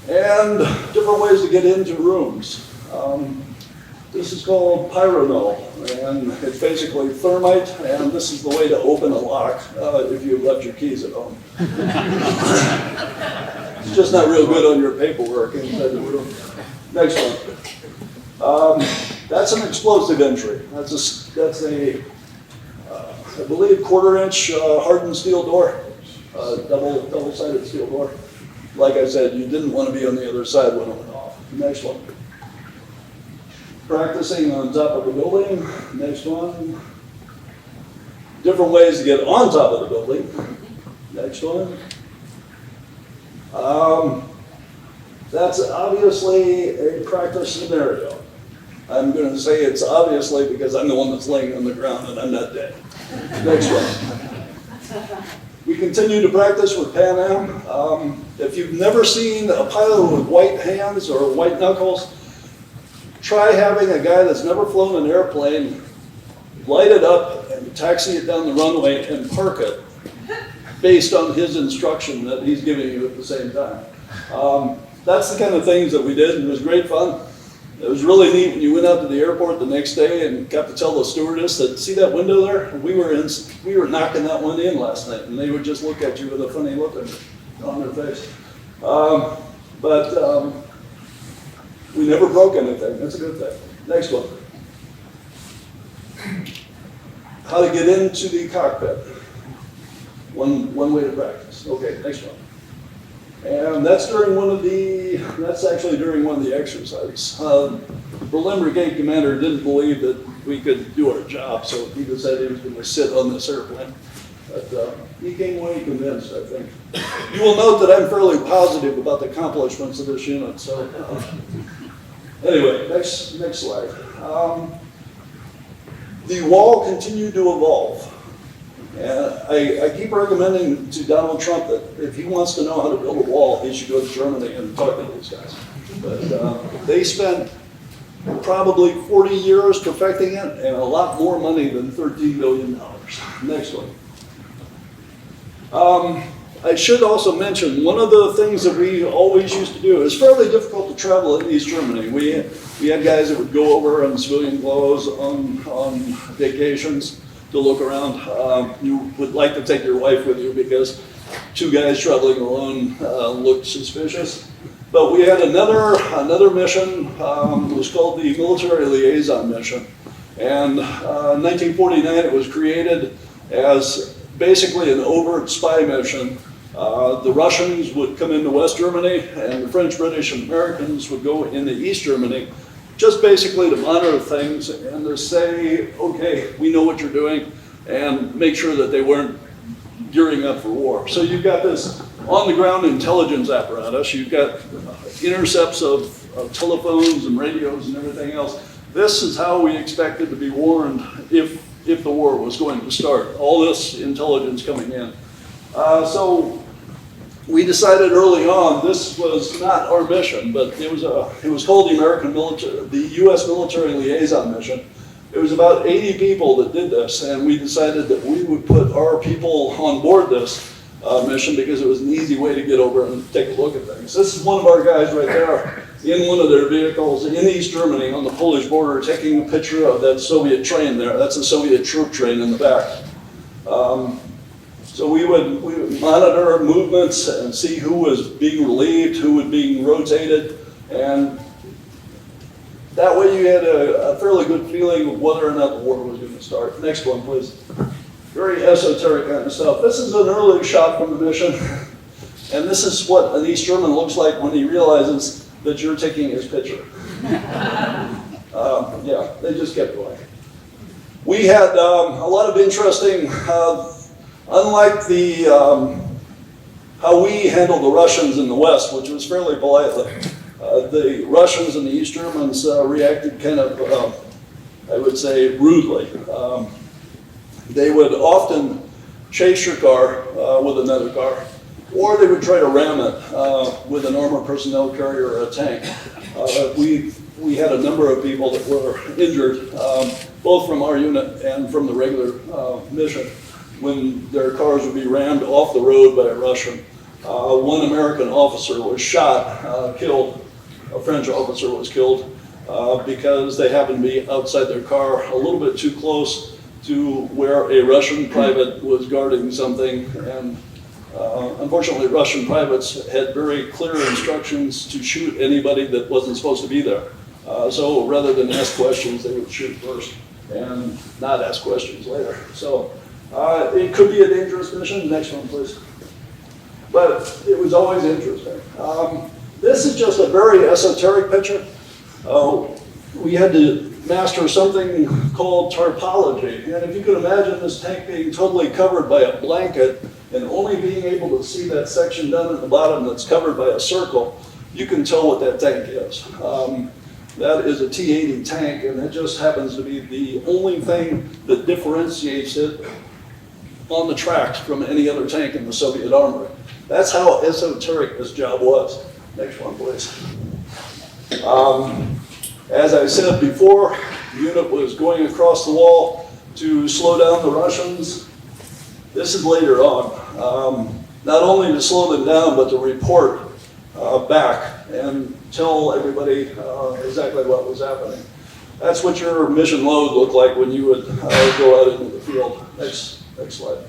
And different ways to get into rooms. This is called pyronol, and it's basically thermite, and this is the way to open a lock if you left your keys at home. It's just not real good on your paperwork inside the room. Next one. That's an explosive entry. That's a I believe, 1/4-inch hardened steel door, double-sided steel door. Like I said, you didn't want to be on the other side when it went off. Next one. Practicing on top of the building. Next one. Different ways to get on top of the building. Next one. That's obviously a practice scenario. I'm going to say it's obviously because I'm the one that's laying on the ground and I'm not dead. Next one. We continue to practice with Pan Am. If you've never seen a pilot with white hands or white knuckles, try having a guy that's never flown an airplane light it up and taxi it down the runway and park it based on his instruction that he's giving you at the same time. That's the kind of things that we did, and it was great fun. It was really neat when you went out to the airport the next day and got to tell the stewardess that, see that window there? We were knocking that one in last night, and they would just look at you with a funny look on their face. We never broke anything. That's a good thing. Next one. How to get into the cockpit. One way to practice. Okay, next one. And that's actually during one of the exercises. The Berlin Brigade commander didn't believe that we could do our job, so he decided he was going to sit on this airplane. But he came away convinced, I think. You will note that I'm fairly positive about the accomplishments of this unit. So anyway, next slide. The wall continued to evolve. And I keep recommending to Donald Trump that if he wants to know how to build a wall, he should go to Germany and talk to these guys. But they spent probably 40 years perfecting it and a lot more money than $13 billion. Next one. I should also mention, one of the things that we always used to do, it's fairly difficult to travel in East Germany. We had guys that would go over in civilian clothes on vacations to look around. You would like to take your wife with you because two guys traveling alone looked suspicious. But we had another mission. It was called the Military Liaison Mission. And in 1949, it was created as basically an overt spy mission. The Russians would come into West Germany, and the French, British, and Americans would go into East Germany, just basically to monitor things and to say, okay, we know what you're doing, and make sure that they weren't gearing up for war. So you've got this on-the-ground intelligence apparatus. You've got intercepts of telephones and radios and everything else. This is how we expected to be warned if the war was going to start. All this intelligence coming in. So we decided early on this was not our mission, but it was called the U.S. Military Liaison Mission. It was about 80 people that did this, and we decided that we would put our people on board this mission because it was an easy way to get over and take a look at things. This is one of our guys right there in one of their vehicles in East Germany on the Polish border, taking a picture of that Soviet train there. That's a Soviet troop train in the back. So we would monitor movements and see who was being relieved, who was being rotated, and that way you had a fairly good feeling of whether or not the war was going to start. Next one, please. Very esoteric kind of stuff. This is an early shot from the mission, and this is what an East German looks like when he realizes that you're taking his picture. Yeah, they just kept going. We had a lot of interesting, unlike how we handled the Russians in the West, which was fairly politely, the Russians and the East Germans reacted kind of, I would say, rudely. They would often chase your car with another car, or they would try to ram it with an armored personnel carrier or a tank. We had a number of people that were injured, both from our unit and from the regular mission, when their cars would be rammed off the road by a Russian. One American officer was shot, killed. A French officer was killed. because they happened to be outside their car a little bit too close to where a Russian private was guarding something. And unfortunately, Russian privates had very clear instructions to shoot anybody that wasn't supposed to be there. So rather than ask questions, they would shoot first and not ask questions later. So it could be a dangerous mission. Next one, please. But it was always interesting. This is just a very esoteric picture. We had to master something called tarpology. And if you could imagine this tank being totally covered by a blanket and only being able to see that section down at the bottom that's covered by a circle, you can tell what that tank is. That is a T-80 tank, and it just happens to be the only thing that differentiates it on the tracks from any other tank in the Soviet armory. That's how esoteric this job was. Next one, please. As I said before, the unit was going across the wall to slow down the Russians. This is later on. Not only to slow them down, but to report back and tell everybody exactly what was happening. That's what your mission load looked like when you would go out into the field. Next slide.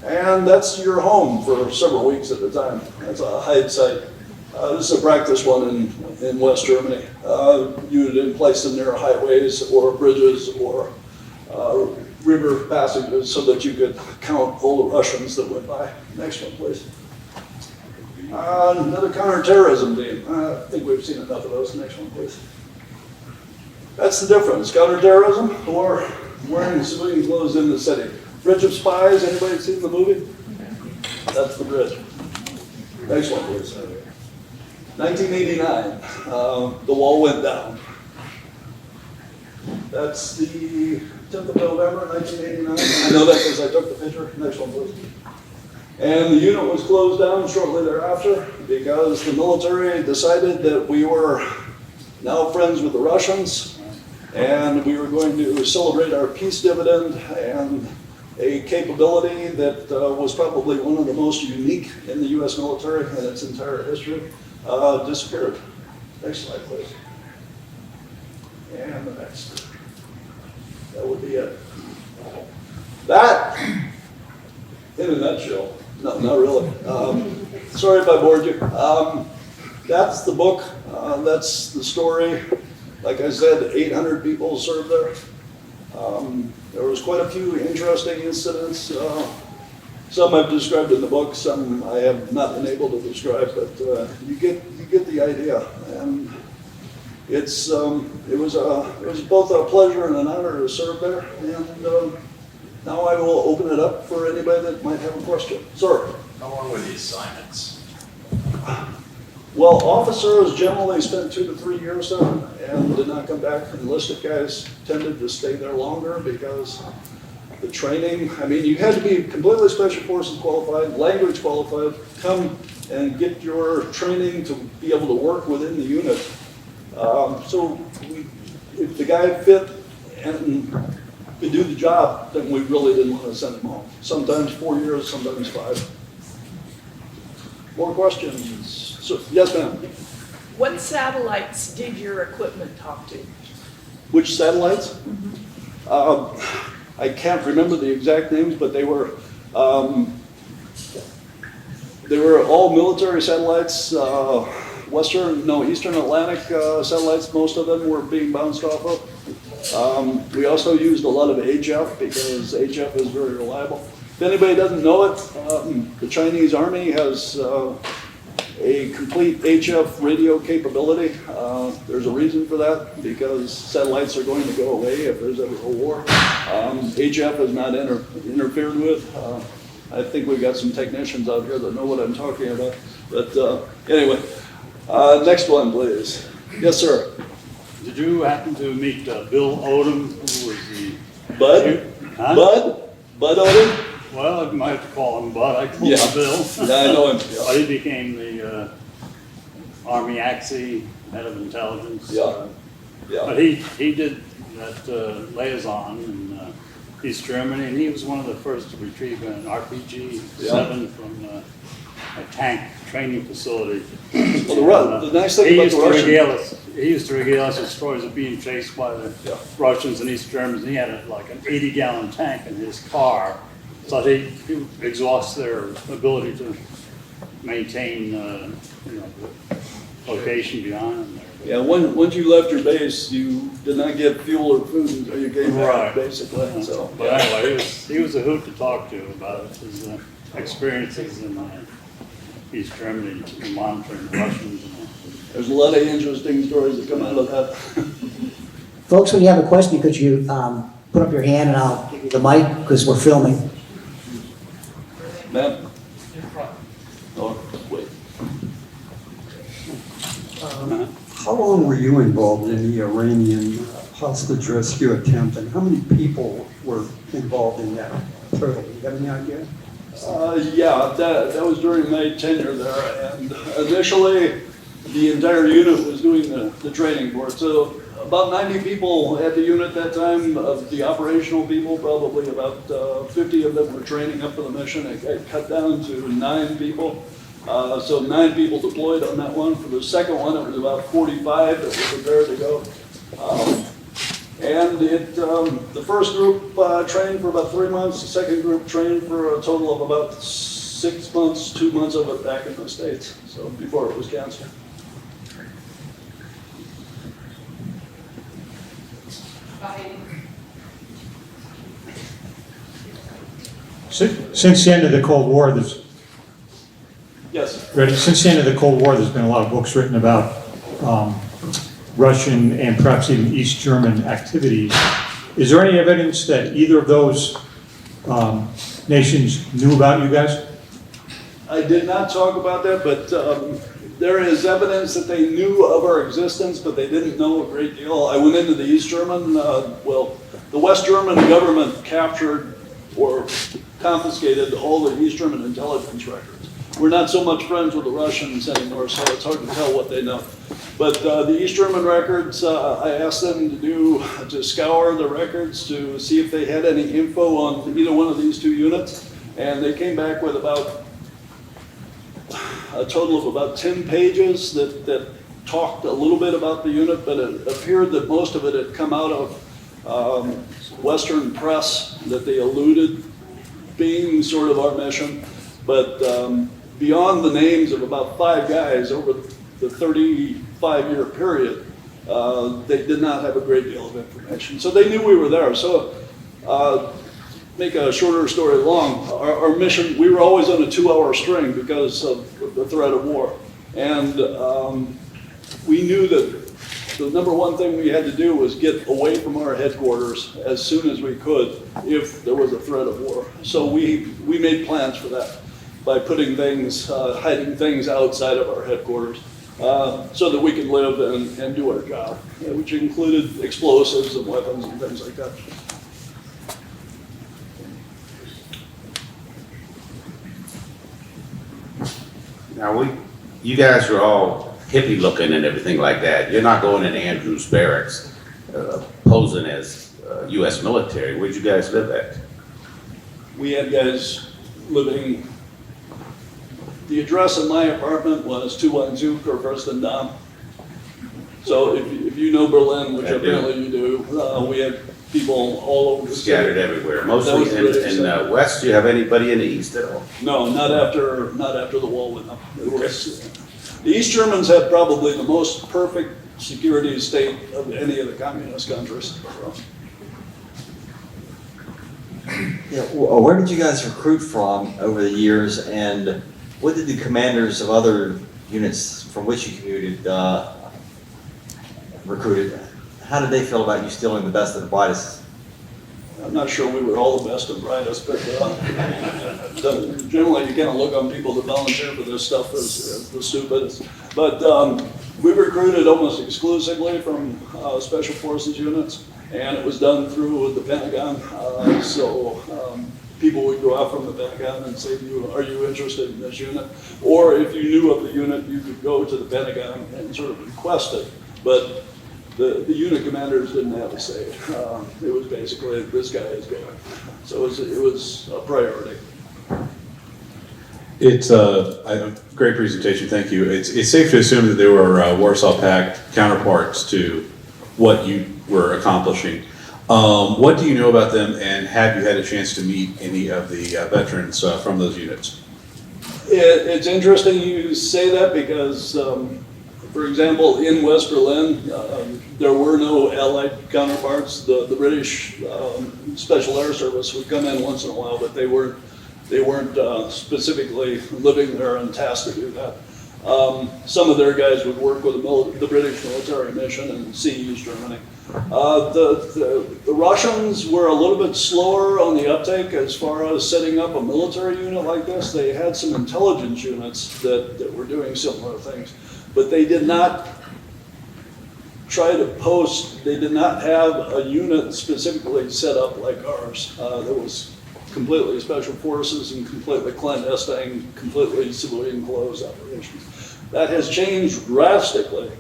And that's your home for several weeks at a time. That's a hide site. This is a practice one in West Germany. You would place them near highways or bridges or river passages so that you could count all the Russians that went by. Next one, please. Another counterterrorism team. I think we've seen enough of those. Next one, please. That's the difference. Counterterrorism or wearing civilian clothes in the city. Bridge of Spies, anybody seen the movie? That's the bridge. Next one, please. 1989, the wall went down. That's the 10th of November, 1989. I know that because I took the picture. Next one, please. And the unit was closed down shortly thereafter because the military decided that we were now friends with the Russians and we were going to celebrate our peace dividend, and a capability that was probably one of the most unique in the U.S. military in its entire history disappeared. Next slide, please. And the next. That would be it. That, in a nutshell, no, not really. Sorry if I bored you. That's the book. That's the story. Like I said, 800 people served there. There was quite a few interesting incidents. Some I've described in the book, some I have not been able to describe, but you get the idea. And it was both a pleasure and an honor to serve there. And now I will open it up for anybody that might have a question. Sir? How long were the assignments? Well, officers generally spent 2 to 3 years there and did not come back. Enlisted guys tended to stay there longer because the training, I mean, you had to be completely special forces qualified, language qualified, come and get your training to be able to work within the unit. So if the guy fit and could do the job, then we really didn't want to send him home. Sometimes 4 years, sometimes 5. More questions? So, yes, ma'am. What satellites did your equipment talk to? Which satellites? I can't remember the exact names, but they were all military satellites. Eastern Atlantic satellites. Most of them were being bounced off of. We also used a lot of HF because HF is very reliable. If anybody doesn't know it, the Chinese Army has a complete HF radio capability. There's a reason for that because satellites are going to go away if there's ever a war. HF is not interfered with. I think we've got some technicians out here that know what I'm talking about. But anyway, next one, please. Yes, sir. Did you happen to meet Bill Odom, who was the... Bud? Huh? Bud Odom? Well, I might have to call him Bud. I call Yeah. him Bill. Yeah, I know him. But he became the Army Axie, head of intelligence. Yeah. Yeah. But he did that liaison in East Germany, and he was one of the first to retrieve an RPG-7 from a tank training facility. Well, the nice thing He about used the to Russian... regale us he used to regale us with stories of being chased by the Yeah. Russians and East Germans, and he had like an 80-gallon tank in his car. So they exhaust their ability to maintain, the location behind them there. Yeah, once you left your base, you did not get fuel or food until you came back, Right. basically, so. But anyway, he was a hoot to talk to about his experiences in East Germany, and monitoring the Russians. There's a lot of interesting stories that come out of that. Folks, when you have a question, could you put up your hand and I'll give you the mic because we're filming. Ma'am? Oh, wait. How long were you involved in the Iranian hostage rescue attempt, and how many people were involved in that total? Do you have any idea? Yeah, that was during my tenure there, and initially, the entire unit was doing the training for it. So about 90 people at the unit that time. Of the operational people, probably about 50 of them were training up for the mission. It got cut down to 9 people. So 9 people deployed on that one. For the second one, it was about 45 that were prepared to go. And the first group trained for about 3 months. The second group trained for a total of about 6 months, 2 months of it back in the States. So before it was canceled. Since the end of the Cold War, Yes. since the end of the Cold War, there's been a lot of books written about Russian and perhaps even East German activities. Is there any evidence that either of those nations knew about you guys? I did not talk about that, but there is evidence that they knew of our existence, but they didn't know a great deal. I went into the East German, the West German government captured or confiscated all the East German intelligence records. We're not so much friends with the Russians anymore, so it's hard to tell what they know. But the East German records, I asked them to scour the records to see if they had any info on either one of these 2 units, and they came back with about a total of about 10 pages that talked a little bit about the unit, but it appeared that most of it had come out of Western press, that they alluded being sort of our mission. But beyond the names of about 5 guys over the 35-year period, they did not have a great deal of information. So they knew we were there. So make a shorter story long, our mission, we were always on a 2-hour string because of the threat of war. And we knew that the number one thing we had to do was get away from our headquarters as soon as we could if there was a threat of war. So we made plans for that by putting things, hiding things outside of our headquarters so that we could live and do our job, which included explosives and weapons and things like that. Now, you guys are all hippie looking and everything like that. You're not going into Andrews Barracks posing as U.S. military. Where'd you guys live at? We had guys living, the address in my apartment was 212 Kurfürst and Damm. So if you know Berlin, which I do. apparently you do, we had people all over the city. Scattered everywhere. That Mostly was really in the West. Do you have anybody in the East at all? No, not after the wall went up. It was, the East Germans had probably the most perfect security state of any of the communist countries. So, Yeah, where did you guys recruit from over the years, and what did the commanders of other units from which you commuted recruited? How did they feel about you stealing the best of the brightest? I'm not sure we were all the best and brightest, but generally you kind of look on people that volunteer for this stuff as the stupidest. But we recruited almost exclusively from special forces units, and it was done through the Pentagon. So people would go out from the Pentagon and say to you, are you interested in this unit? Or if you knew of the unit, you could go to the Pentagon and sort of request it. But the unit commanders didn't have a say. It was basically, this guy is going. So it was a priority. It's a great presentation, thank you. It's safe to assume that there were Warsaw Pact counterparts to what you were accomplishing. What do you know about them, and have you had a chance to meet any of the veterans from those units? It's interesting you say that because, for example, in West Berlin, there were no Allied counterparts. The British Special Air Service would come in once in a while, but they weren't specifically living there and tasked to do that. Some of their guys would work with the British military mission and see East Germany. The Russians were a little bit slower on the uptake as far as setting up a military unit like this. They had some intelligence units that were doing similar things, but they did not try to post, they did not have a unit specifically set up like ours. That was completely special forces and completely clandestine, completely civilian clothes operations. That has changed drastically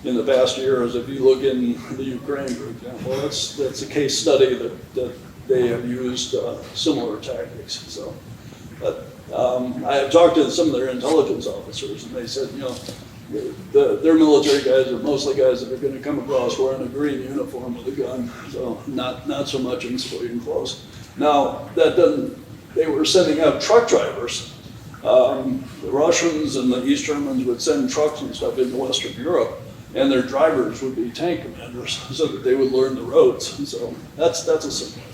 in the past years. If you look in the Ukraine, for example, that's a case study that they have used similar tactics. So, but I have talked to some of their intelligence officers, and they said, you know, their military guys are mostly guys that are going to come across wearing a green uniform with a gun, so not so much in civilian clothes. Now, that doesn't, they were sending out truck drivers. The Russians and the East Germans would send trucks and stuff into Western Europe, and their drivers would be tank commanders so that they would learn the roads. So that's a similar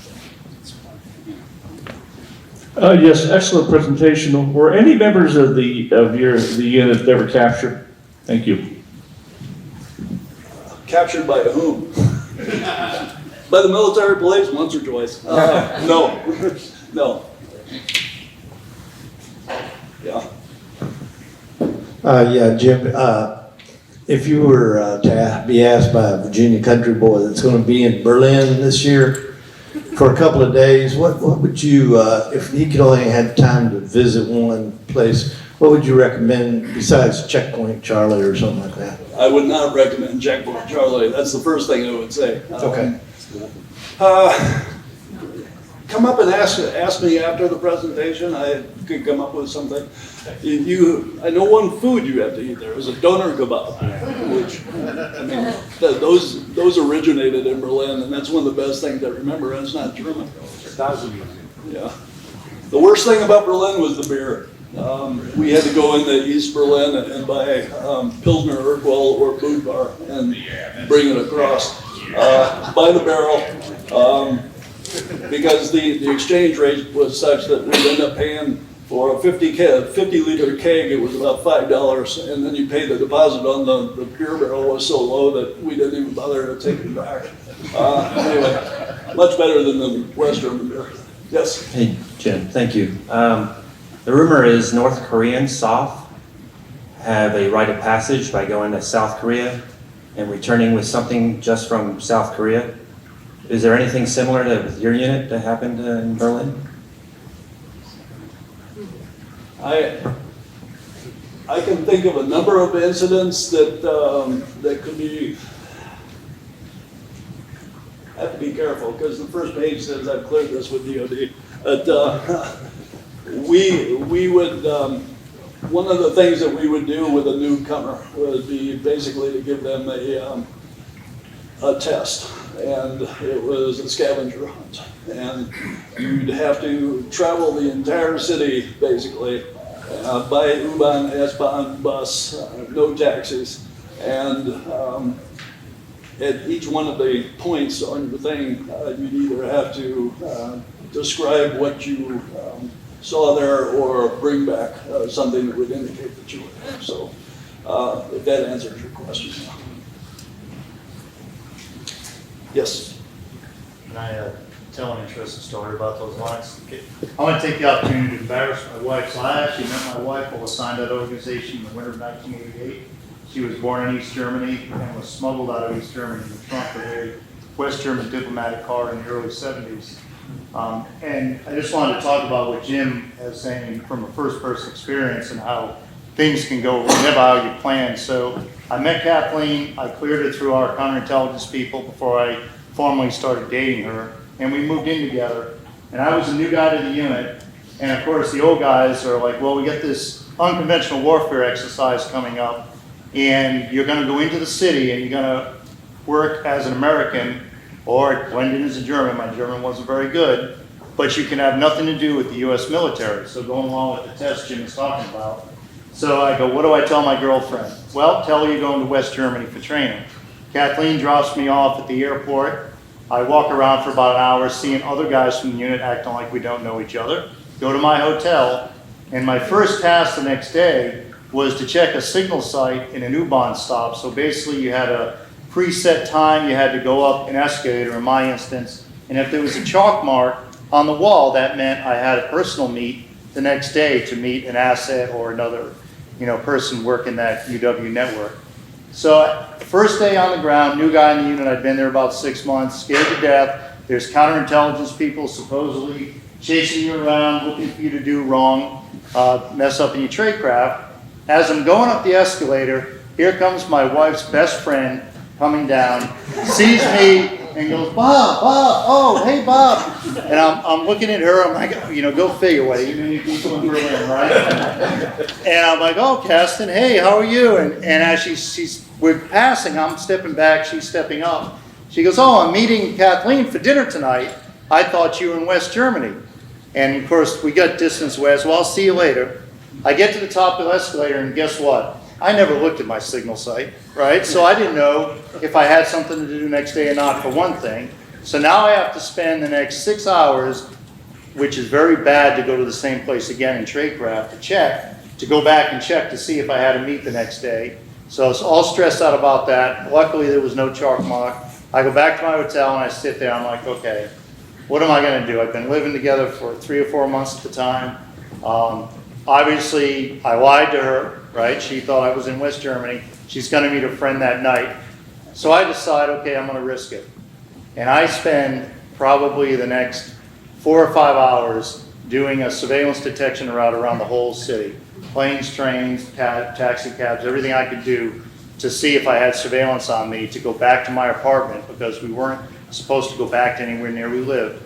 thing. Yes, excellent presentation. Were any members of the unit ever captured? Thank you. Captured by whom? By the military police once or twice. No, no. Yeah. Yeah, Jim, if you were to be asked by a Virginia country boy that's going to be in Berlin this year for a couple of days, what would you, if he could only have time to visit one place, what would you recommend besides Checkpoint Charlie or something like that? I would not recommend Checkpoint Charlie. That's the first thing I would say. Okay. Come up and ask me after the presentation. I could come up with something. I know one food you have to eat there is a doner kebab, which, I mean, those originated in Berlin, and that's one of the best things I remember, and it's not German. Yeah. The worst thing about Berlin was the beer. We had to go into East Berlin and buy Pilsner Urquell or Boot Bar and bring it across by the barrel. Because the exchange rate was such that we'd end up paying for a 50-liter keg, it was about $5, and then you pay the deposit on the beer barrel was so low that we didn't even bother to take it back. Anyway, much better than the Western beer. Yes? Hey, Jim, thank you. The rumor is North Koreans, South, have a rite of passage by going to South Korea and returning with something just from South Korea. Is there anything similar to your unit that happened in Berlin? I can think of a number of incidents that could be. I have to be careful because the first page says I've cleared this with DOD. But we would. One of the things that we would do with a newcomer would be basically to give them a test. And it was a scavenger hunt. And you'd have to travel the entire city, basically, by U-Bahn, S-Bahn, bus, no taxis. And at each one of the points on the thing, you'd either have to describe what you saw there or bring back something that would indicate that you were there. So if that answers your question. Yes. Can I tell an interesting story about those lines? I want to take the opportunity to embarrass my wife. So I actually met my wife while assigned that organization in the winter of 1988. She was born in East Germany and was smuggled out of East Germany in the trunk of a West German diplomatic car in the early 70s. And I just wanted to talk about what Jim is saying from a first-person experience and how things can go never how you plan. So I met Kathleen, I cleared it through our counterintelligence people before I formally started dating her, and we moved in together. And I was a new guy to the unit, And of course, the old guys are like, well, we got this unconventional warfare exercise coming up, and you're gonna go into the city and you're gonna work as an American or blend in as a German. My German wasn't very good, but you can have nothing to do with the US military. So going along with the test Jim is talking about. So I go, what do I tell my girlfriend? Well, tell her you're going to West Germany for training. Kathleen drops me off at the airport. I walk around for about an hour, seeing other guys from the unit acting like we don't know each other. Go to my hotel, and my first task the next day was to check a signal site in an U-Bahn stop. So basically you had a preset time, you had to go up an escalator in my instance, and if there was a chalk mark on the wall, that meant I had a personal meet the next day to meet an asset or another, person working that UW network. So first day on the ground, new guy in the unit, I'd been there about 6 months, scared to death. There's counterintelligence people supposedly chasing you around, looking for you to do wrong, mess up in your tradecraft. As I'm going up the escalator, here comes my wife's best friend coming down, sees me, and goes, Bob, oh, hey, Bob. And I'm looking at her, I'm like, go figure, what, 8 million people in Berlin, right? And I'm like, oh, Kasten, hey, how are you? And as we're passing, I'm stepping back, she's stepping up. She goes, oh, I'm meeting Kathleen for dinner tonight. I thought you were in West Germany. And of course, we got distance west, well, I'll see you later. I get to the top of the escalator, and guess what? I never looked at my signal site, right? So I didn't know if I had something to do next day or not, for one thing. So now I have to spend the next 6 hours, which is very bad to go to the same place again in tradecraft to go back and check to see if I had a meet the next day. So I was all stressed out about that. Luckily, there was no chalk mark. I go back to my hotel and I sit there. I'm like, okay, what am I going to do? I've been living together for 3 or 4 months at the time. Obviously, I lied to her, right? She thought I was in West Germany. She's going to meet a friend that night. So I decide, okay, I'm going to risk it. And I spend probably the next 4 or 5 hours doing a surveillance detection route around the whole city. Planes, trains, taxi cabs, everything I could do to see if I had surveillance on me to go back to my apartment, because we weren't supposed to go back to anywhere near we lived.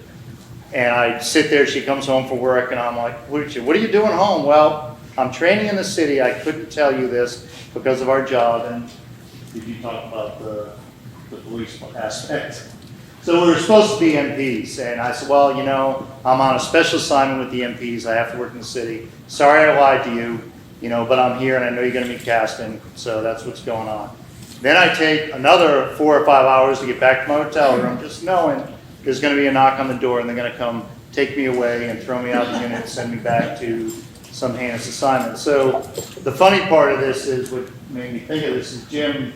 And I sit there, she comes home from work, and I'm like, what are you doing home? Well, I'm training in the city. I couldn't tell you this because of our job. And did you talk about the police aspect? So we were supposed to be MPs. And I said, well, I'm on a special assignment with the MPs. I have to work in the city. Sorry I lied to you, but I'm here and I know you're going to be casting. So that's what's going on. Then I take another 4 or 5 hours to get back to my hotel room, just knowing there's going to be a knock on the door and they're going to come take me away and throw me out the unit and send me back to some heinous assignment. So the funny part of this is, what made me think of this is Jim,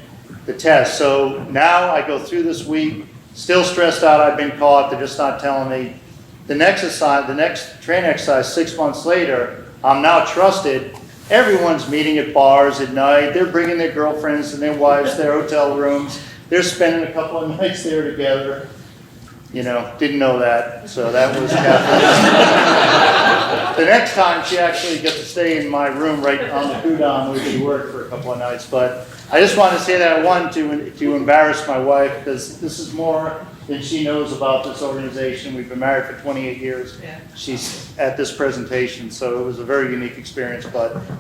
the test. So now I go through this week, still stressed out. I've been caught. They're just not telling me. The next train exercise 6 months later, I'm now trusted. Everyone's meeting at bars at night. They're bringing their girlfriends and their wives to their hotel rooms. They're spending a couple of nights there together. Didn't know that, so that was Kathleen. The next time, she actually got to stay in my room right on the Kudan where she worked for a couple of nights. But I just wanted to say that I wanted to embarrass my wife, because this is more than she knows about this organization. We've been married for 28 years. Yeah. She's at this presentation, so it was a very unique experience.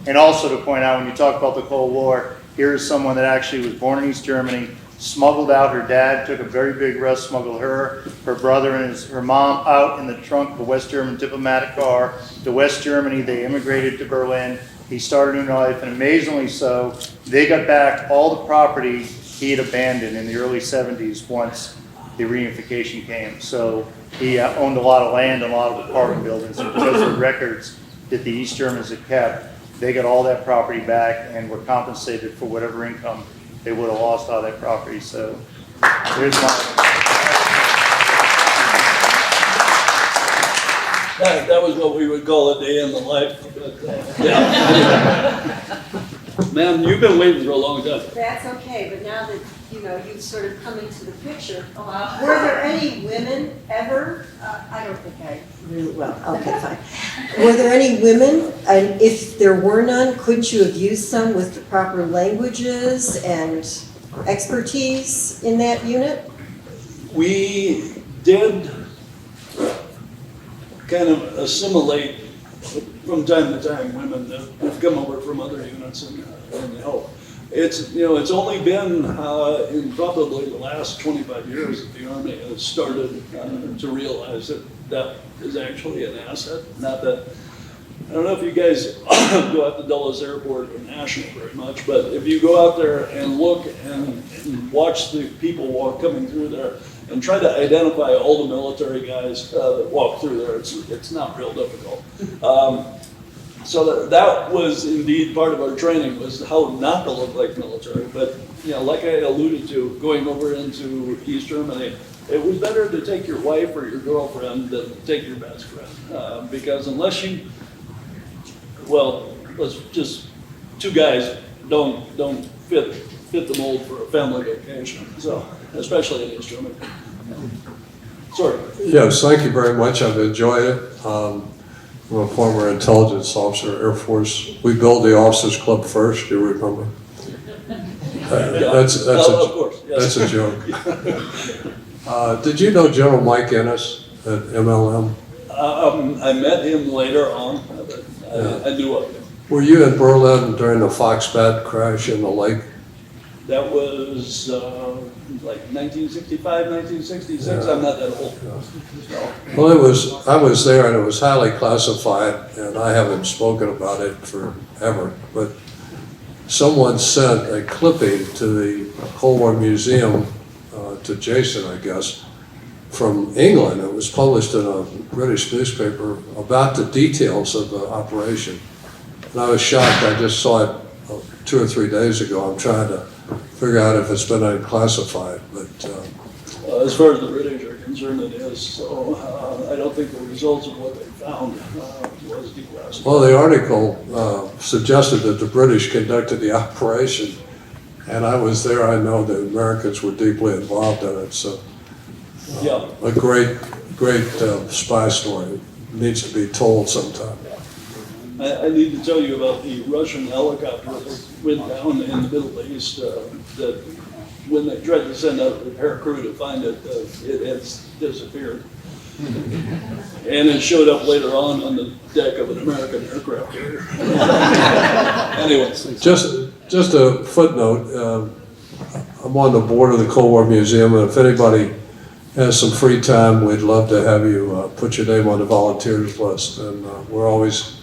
And also to point out, when you talk about the Cold War, here is someone that actually was born in East Germany, smuggled out. Her dad took a very big risk, smuggled her brother, and her mom out in the trunk of a West German diplomatic car to West Germany. They immigrated to Berlin. He started a new life, and amazingly so, they got back all the property he had abandoned in the early 70s once the reunification came. So he owned a lot of land and a lot of apartment buildings, and because of the records that the East Germans had kept, they got all that property back and were compensated for whatever income they would have lost out of that property. So here's my... That was what we would call a day in the life. Ma'am, you've been waiting for a long time. That's okay, but now that, you've sort of come into the picture, were there any women ever, I don't think I really, well, okay, fine. Were there any women, and if there were none, couldn't you have used some with the proper languages and expertise in that unit? We did kind of assimilate from time to time, women have come over from other units and help. It's, you know, it's only been in probably the last 25 years that the Army has started to realize that that is actually an asset. Not that, I don't know if you guys go out to Dulles Airport or National very much, but if you go out there and look and watch the people coming through there and try to identify all the military guys that walk through there, it's not real difficult. So that was indeed part of our training, was how not to look like military. But, you know, like I alluded to, going over into East Germany, it was better to take your wife or your girlfriend than to take your best friend. Because unless you, well, let's just, two guys don't fit the mold for a family vacation. So, especially in East Germany. Sorry. Yes, thank you very much. I've enjoyed it. I'm a former intelligence officer, Air Force. We built the Officers Club first, you remember? That's of course, yes. That's a joke. Did you know General Mike Ennis at MLM? I met him later on, but I knew of him. Were you in Berlin during the Foxbat crash in the lake? That was like 1965, 1966. Yeah. I'm not that old. Well, I was there and it was highly classified and I haven't spoken about it forever, but someone sent a clipping to the Cold War Museum, to Jason, I guess, from England. It was published in a British newspaper about the details of the operation. And I was shocked. I just saw it 2 or 3 days ago. I'm trying to figure out if it's been unclassified, but As far as the British are concerned, it is. So I don't think the results of what they found was declassified. well, the article suggested that the British conducted the operation, and I was there. I know the Americans were deeply involved in it. So Yeah. a great spy story. Needs to be told sometime. I need to tell you about the Russian helicopter that went down in the Middle East, that when they tried to send out a repair crew to find it, it has disappeared. And it showed up later on the deck of an American aircraft carrier. Anyway. Just a footnote, I'm on the board of the Cold War Museum, and if anybody has some free time, we'd love to have you put your name on the volunteers list. And we're always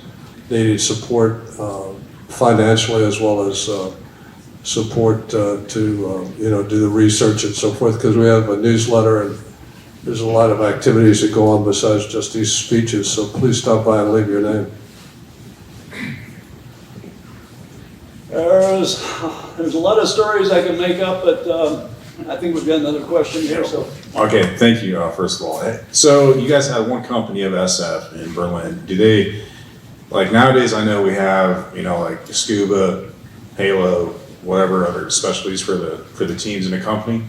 needing support financially as well as support to do the research and so forth, because we have a newsletter and there's a lot of activities that go on besides just these speeches. So please stop by and leave your name. There's a lot of stories I can make up, but I think we've got another question here. So Okay, thank you, first of all. So you guys have one company of SF in Berlin. Do they, like nowadays I know we have, like scuba, Halo, whatever other specialties for the teams in the company.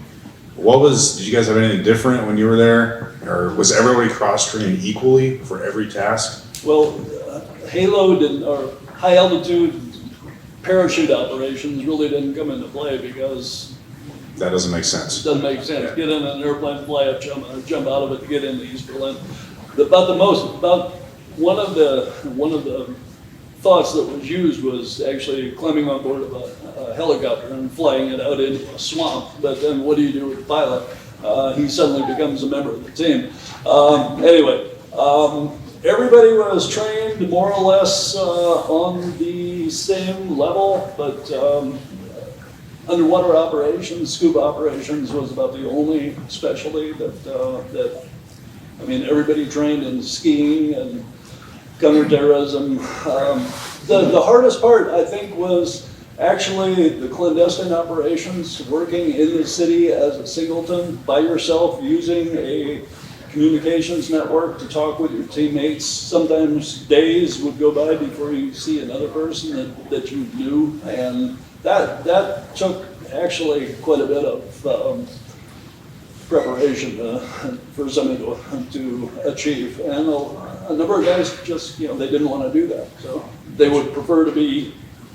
Did you guys have anything different when you were there? Or was everybody cross-trained equally for every task? Well, Halo didn't, or high altitude parachute operations really didn't come into play because That doesn't make sense. it doesn't make sense. Get in an airplane, fly up, jump out of it to get into East Berlin. About one of the thoughts that was used was actually climbing on board of a helicopter and flying it out into a swamp. But then what do you do with the pilot? He suddenly becomes a member of the team. Everybody was trained more or less on the same level, but underwater operations, scuba operations was about the only specialty that everybody trained in skiing and counterterrorism. The hardest part, I think, was actually the clandestine operations, working in the city as a singleton by yourself, using a communications network to talk with your teammates. Sometimes days would go by before you see another person that you knew, and that took actually quite a bit of preparation for somebody to achieve. And a number of guys just, they didn't want to do that. So they would prefer to be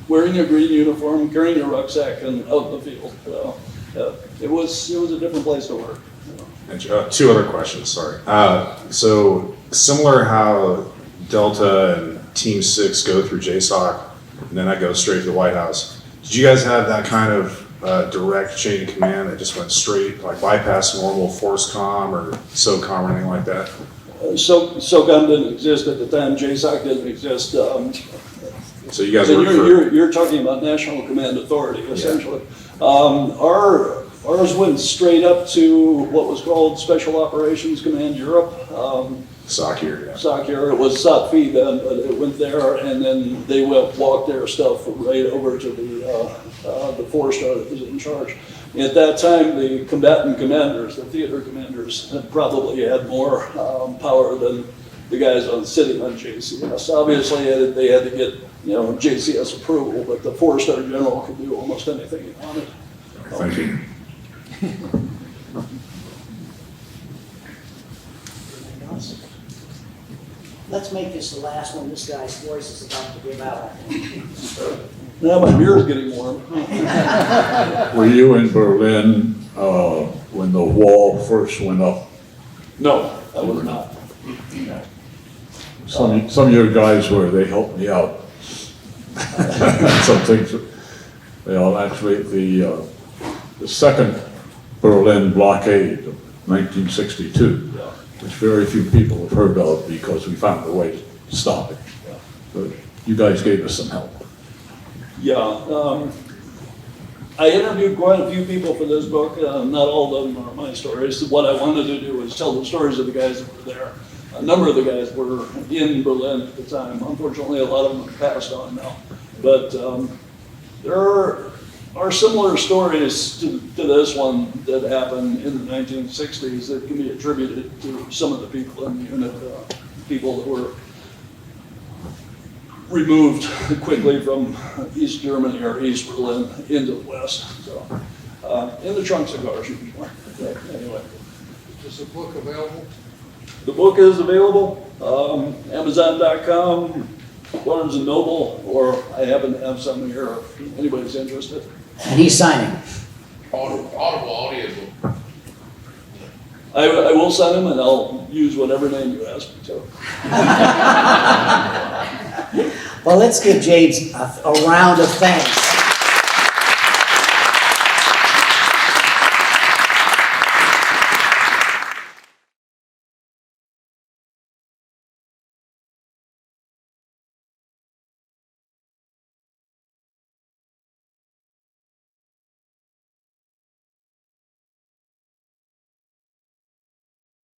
wearing your green uniform, carrying your rucksack, and out in the field. So it was a different place to work. And, two other questions, sorry. So similar how Delta and Team 6 go through JSOC, and then I go straight to the White House. Did you guys have that kind of direct chain of command that just went straight, like bypass normal FORSCOM or SOCOM or anything like that? SOCOM didn't exist at the time, JSOC didn't exist. So you guys and worked you're talking about National Command Authority, essentially. Ours went straight up to what was called Special Operations Command Europe. SOCIR, yeah. SOCIR, it was SOCFI then, but it went there, and then they walked their stuff right over to the four-star that was in charge. At that time, the combatant commanders, the theater commanders, had probably had more power than the guys sitting on JCS. Obviously, they had to get JCS approval, but the four-star general could do almost anything he wanted. Thank you. Let's make this the last one. This guy's voice is about to give out. Now my beer's getting warm. Were you in Berlin when the wall first went up? No, I was not. Some of your guys were, they helped me out. Some things, actually the second Berlin blockade of 1962, which very few people have heard of because we found a way to stop it. But you guys gave us some help. Yeah, I interviewed quite a few people for this book. Not all of them are my stories. What I wanted to do was tell the stories of the guys that were there. A number of the guys were in Berlin at the time. Unfortunately, a lot of them have passed on now. But there are similar stories to this one that happened in the 1960s that can be attributed to some of the people in the unit, people that were removed quickly from East Germany or East Berlin into the West. So, in the trunks of cars, usually. Anyway. Is the book available? The book is available, Amazon.com, Barnes & Noble, or I happen to have some here if anybody's interested. And he's signing. Audible audiobook. I will sign them and I'll use whatever name you ask me to. Well, let's give James a round of thanks.